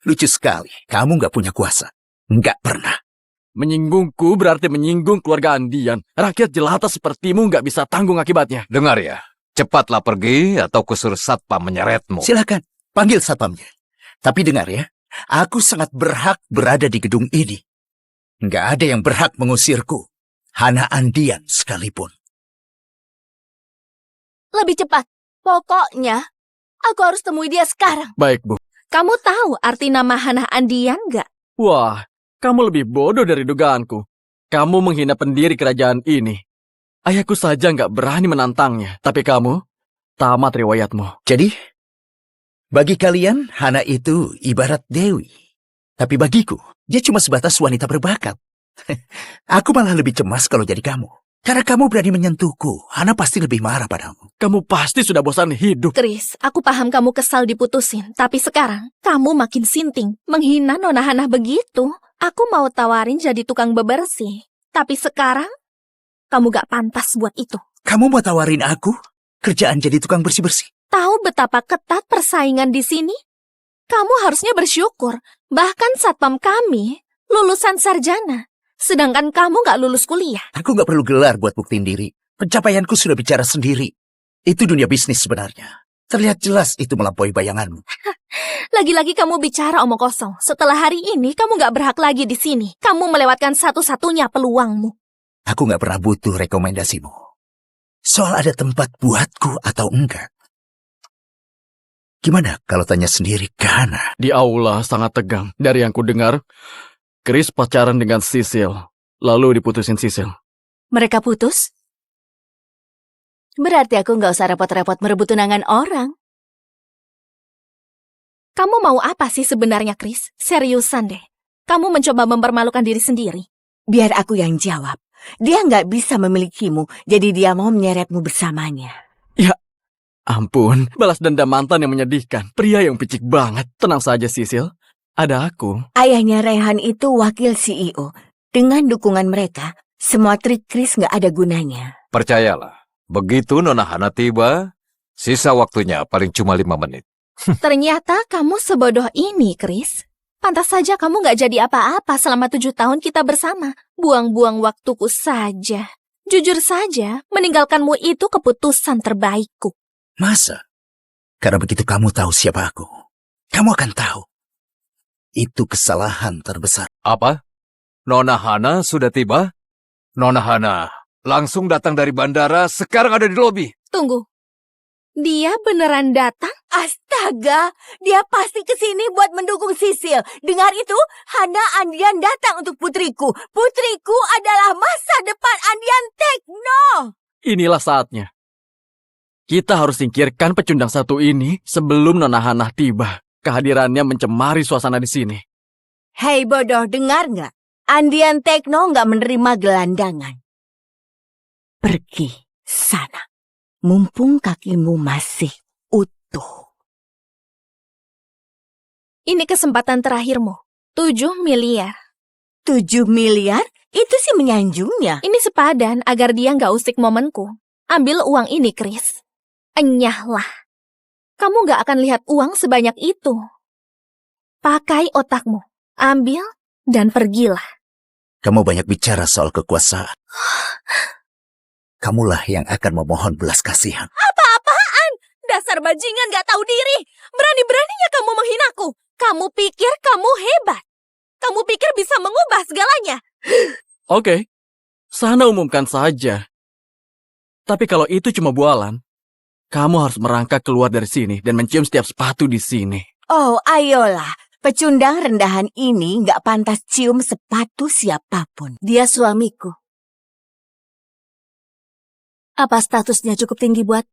Lucu sekali. Kamu nggak punya kuasa. Nggak pernah. Menyinggungku berarti menyinggung keluarga Andian. Rakyat jelata sepertimu nggak bisa tanggung akibatnya. Dengar ya. Cepatlah pergi atau kusuruh satpam menyeretmu. Silakan. Panggil satpamnya. Tapi dengar ya. Aku sangat berhak berada di gedung ini. Nggak ada yang berhak mengusirku. Hana Andian sekalipun. Lebih cepat. Pokoknya, aku harus temui dia sekarang. Baik, Bu. Kamu tahu arti nama Hana Andian nggak? Wah, kamu lebih bodoh dari dugaanku. Kamu menghina pendiri kerajaan ini. Ayahku saja nggak berani menantangnya. Tapi kamu, tamat riwayatmu. Jadi, bagi kalian, Hana itu ibarat dewi. Tapi bagiku, dia cuma sebatas wanita berbakat. Aku malah lebih cemas kalau jadi kamu. Karena kamu berani menyentuhku, Hana pasti lebih marah padamu. Kamu pasti sudah bosan hidup. Chris, aku paham kamu kesal diputusin. Tapi sekarang, kamu makin sinting. Menghina Nona Hana begitu. Aku mau tawarin jadi tukang bebersih. Tapi sekarang, kamu gak pantas buat itu. Kamu mau tawarin aku kerjaan jadi tukang bersih-bersih? Tahu betapa ketat persaingan di sini? Kamu harusnya bersyukur. Bahkan satpam kami lulusan sarjana. Sedangkan kamu nggak lulus kuliah. Aku nggak perlu gelar buat buktiin diri. Pencapaianku sudah bicara sendiri. Itu dunia bisnis sebenarnya. Terlihat jelas itu melampaui bayanganmu. Lagi-lagi kamu bicara omong kosong. Setelah hari ini, kamu nggak berhak lagi di sini. Kamu melewatkan satu-satunya peluangmu. Aku nggak pernah butuh rekomendasimu. Soal ada tempat buatku atau enggak. Gimana kalau tanya sendiri ke Hana? Di aula sangat tegang. Dari yang ku dengar, Chris pacaran dengan Sisil. Lalu diputusin Sisil. Mereka putus? Berarti aku nggak usah repot-repot merebut tunangan orang. Kamu mau apa sih sebenarnya, Chris? Seriusan deh. Kamu mencoba mempermalukan diri sendiri. Biar aku yang jawab. Dia nggak bisa memilikimu, jadi dia mau menyeretmu bersamanya. Ampun, balas dendam mantan yang menyedihkan. Pria yang picik banget. Tenang saja, Sisil. Ada aku. Ayahnya Rehan itu wakil CEO. Dengan dukungan mereka, semua trik Chris nggak ada gunanya. Percayalah, begitu Nona Hana tiba, sisa waktunya paling cuma 5 menit. Ternyata kamu sebodoh ini, Chris. Pantas saja kamu nggak jadi apa-apa selama 7 tahun kita bersama. Buang-buang waktuku saja. Jujur saja, meninggalkanmu itu keputusan terbaikku. Masa? Karena begitu kamu tahu siapa aku, kamu akan tahu. Itu kesalahan terbesar. Apa? Nona Hana sudah tiba? Nona Hana langsung datang dari bandara, sekarang ada di lobi. Tunggu. Dia beneran datang? Astaga, dia pasti kesini buat mendukung Sisil. Dengar itu, Hana Andian datang untuk putriku. Putriku adalah masa depan Andian Tekno. Inilah saatnya. Kita harus singkirkan pecundang satu ini sebelum Nona Hana tiba. Kehadirannya mencemari suasana di sini. Hei bodoh, dengar nggak? Andian Tekno nggak menerima gelandangan. Pergi sana. Mumpung kakimu masih utuh. Ini kesempatan terakhirmu. 7 miliar. 7 miliar? Itu sih menyanjungnya. Ini sepadan agar dia nggak usik momenku. Ambil uang ini, Chris. Enyahlah. Kamu nggak akan lihat uang sebanyak itu. Pakai otakmu. Ambil dan pergilah. Kamu banyak bicara soal kekuasaan. Kamulah yang akan memohon belas kasihan. Apa-apaan? Dasar bajingan nggak tahu diri. Berani-beraninya kamu menghinaku. Kamu pikir kamu hebat. Kamu pikir bisa mengubah segalanya. Oke, sana umumkan saja. Tapi kalau itu cuma bualan, kamu harus merangkak keluar dari sini dan mencium setiap sepatu di sini. Oh, ayolah. Pecundang rendahan ini nggak pantas cium sepatu siapapun. Dia suamiku. Apa statusnya cukup tinggi buat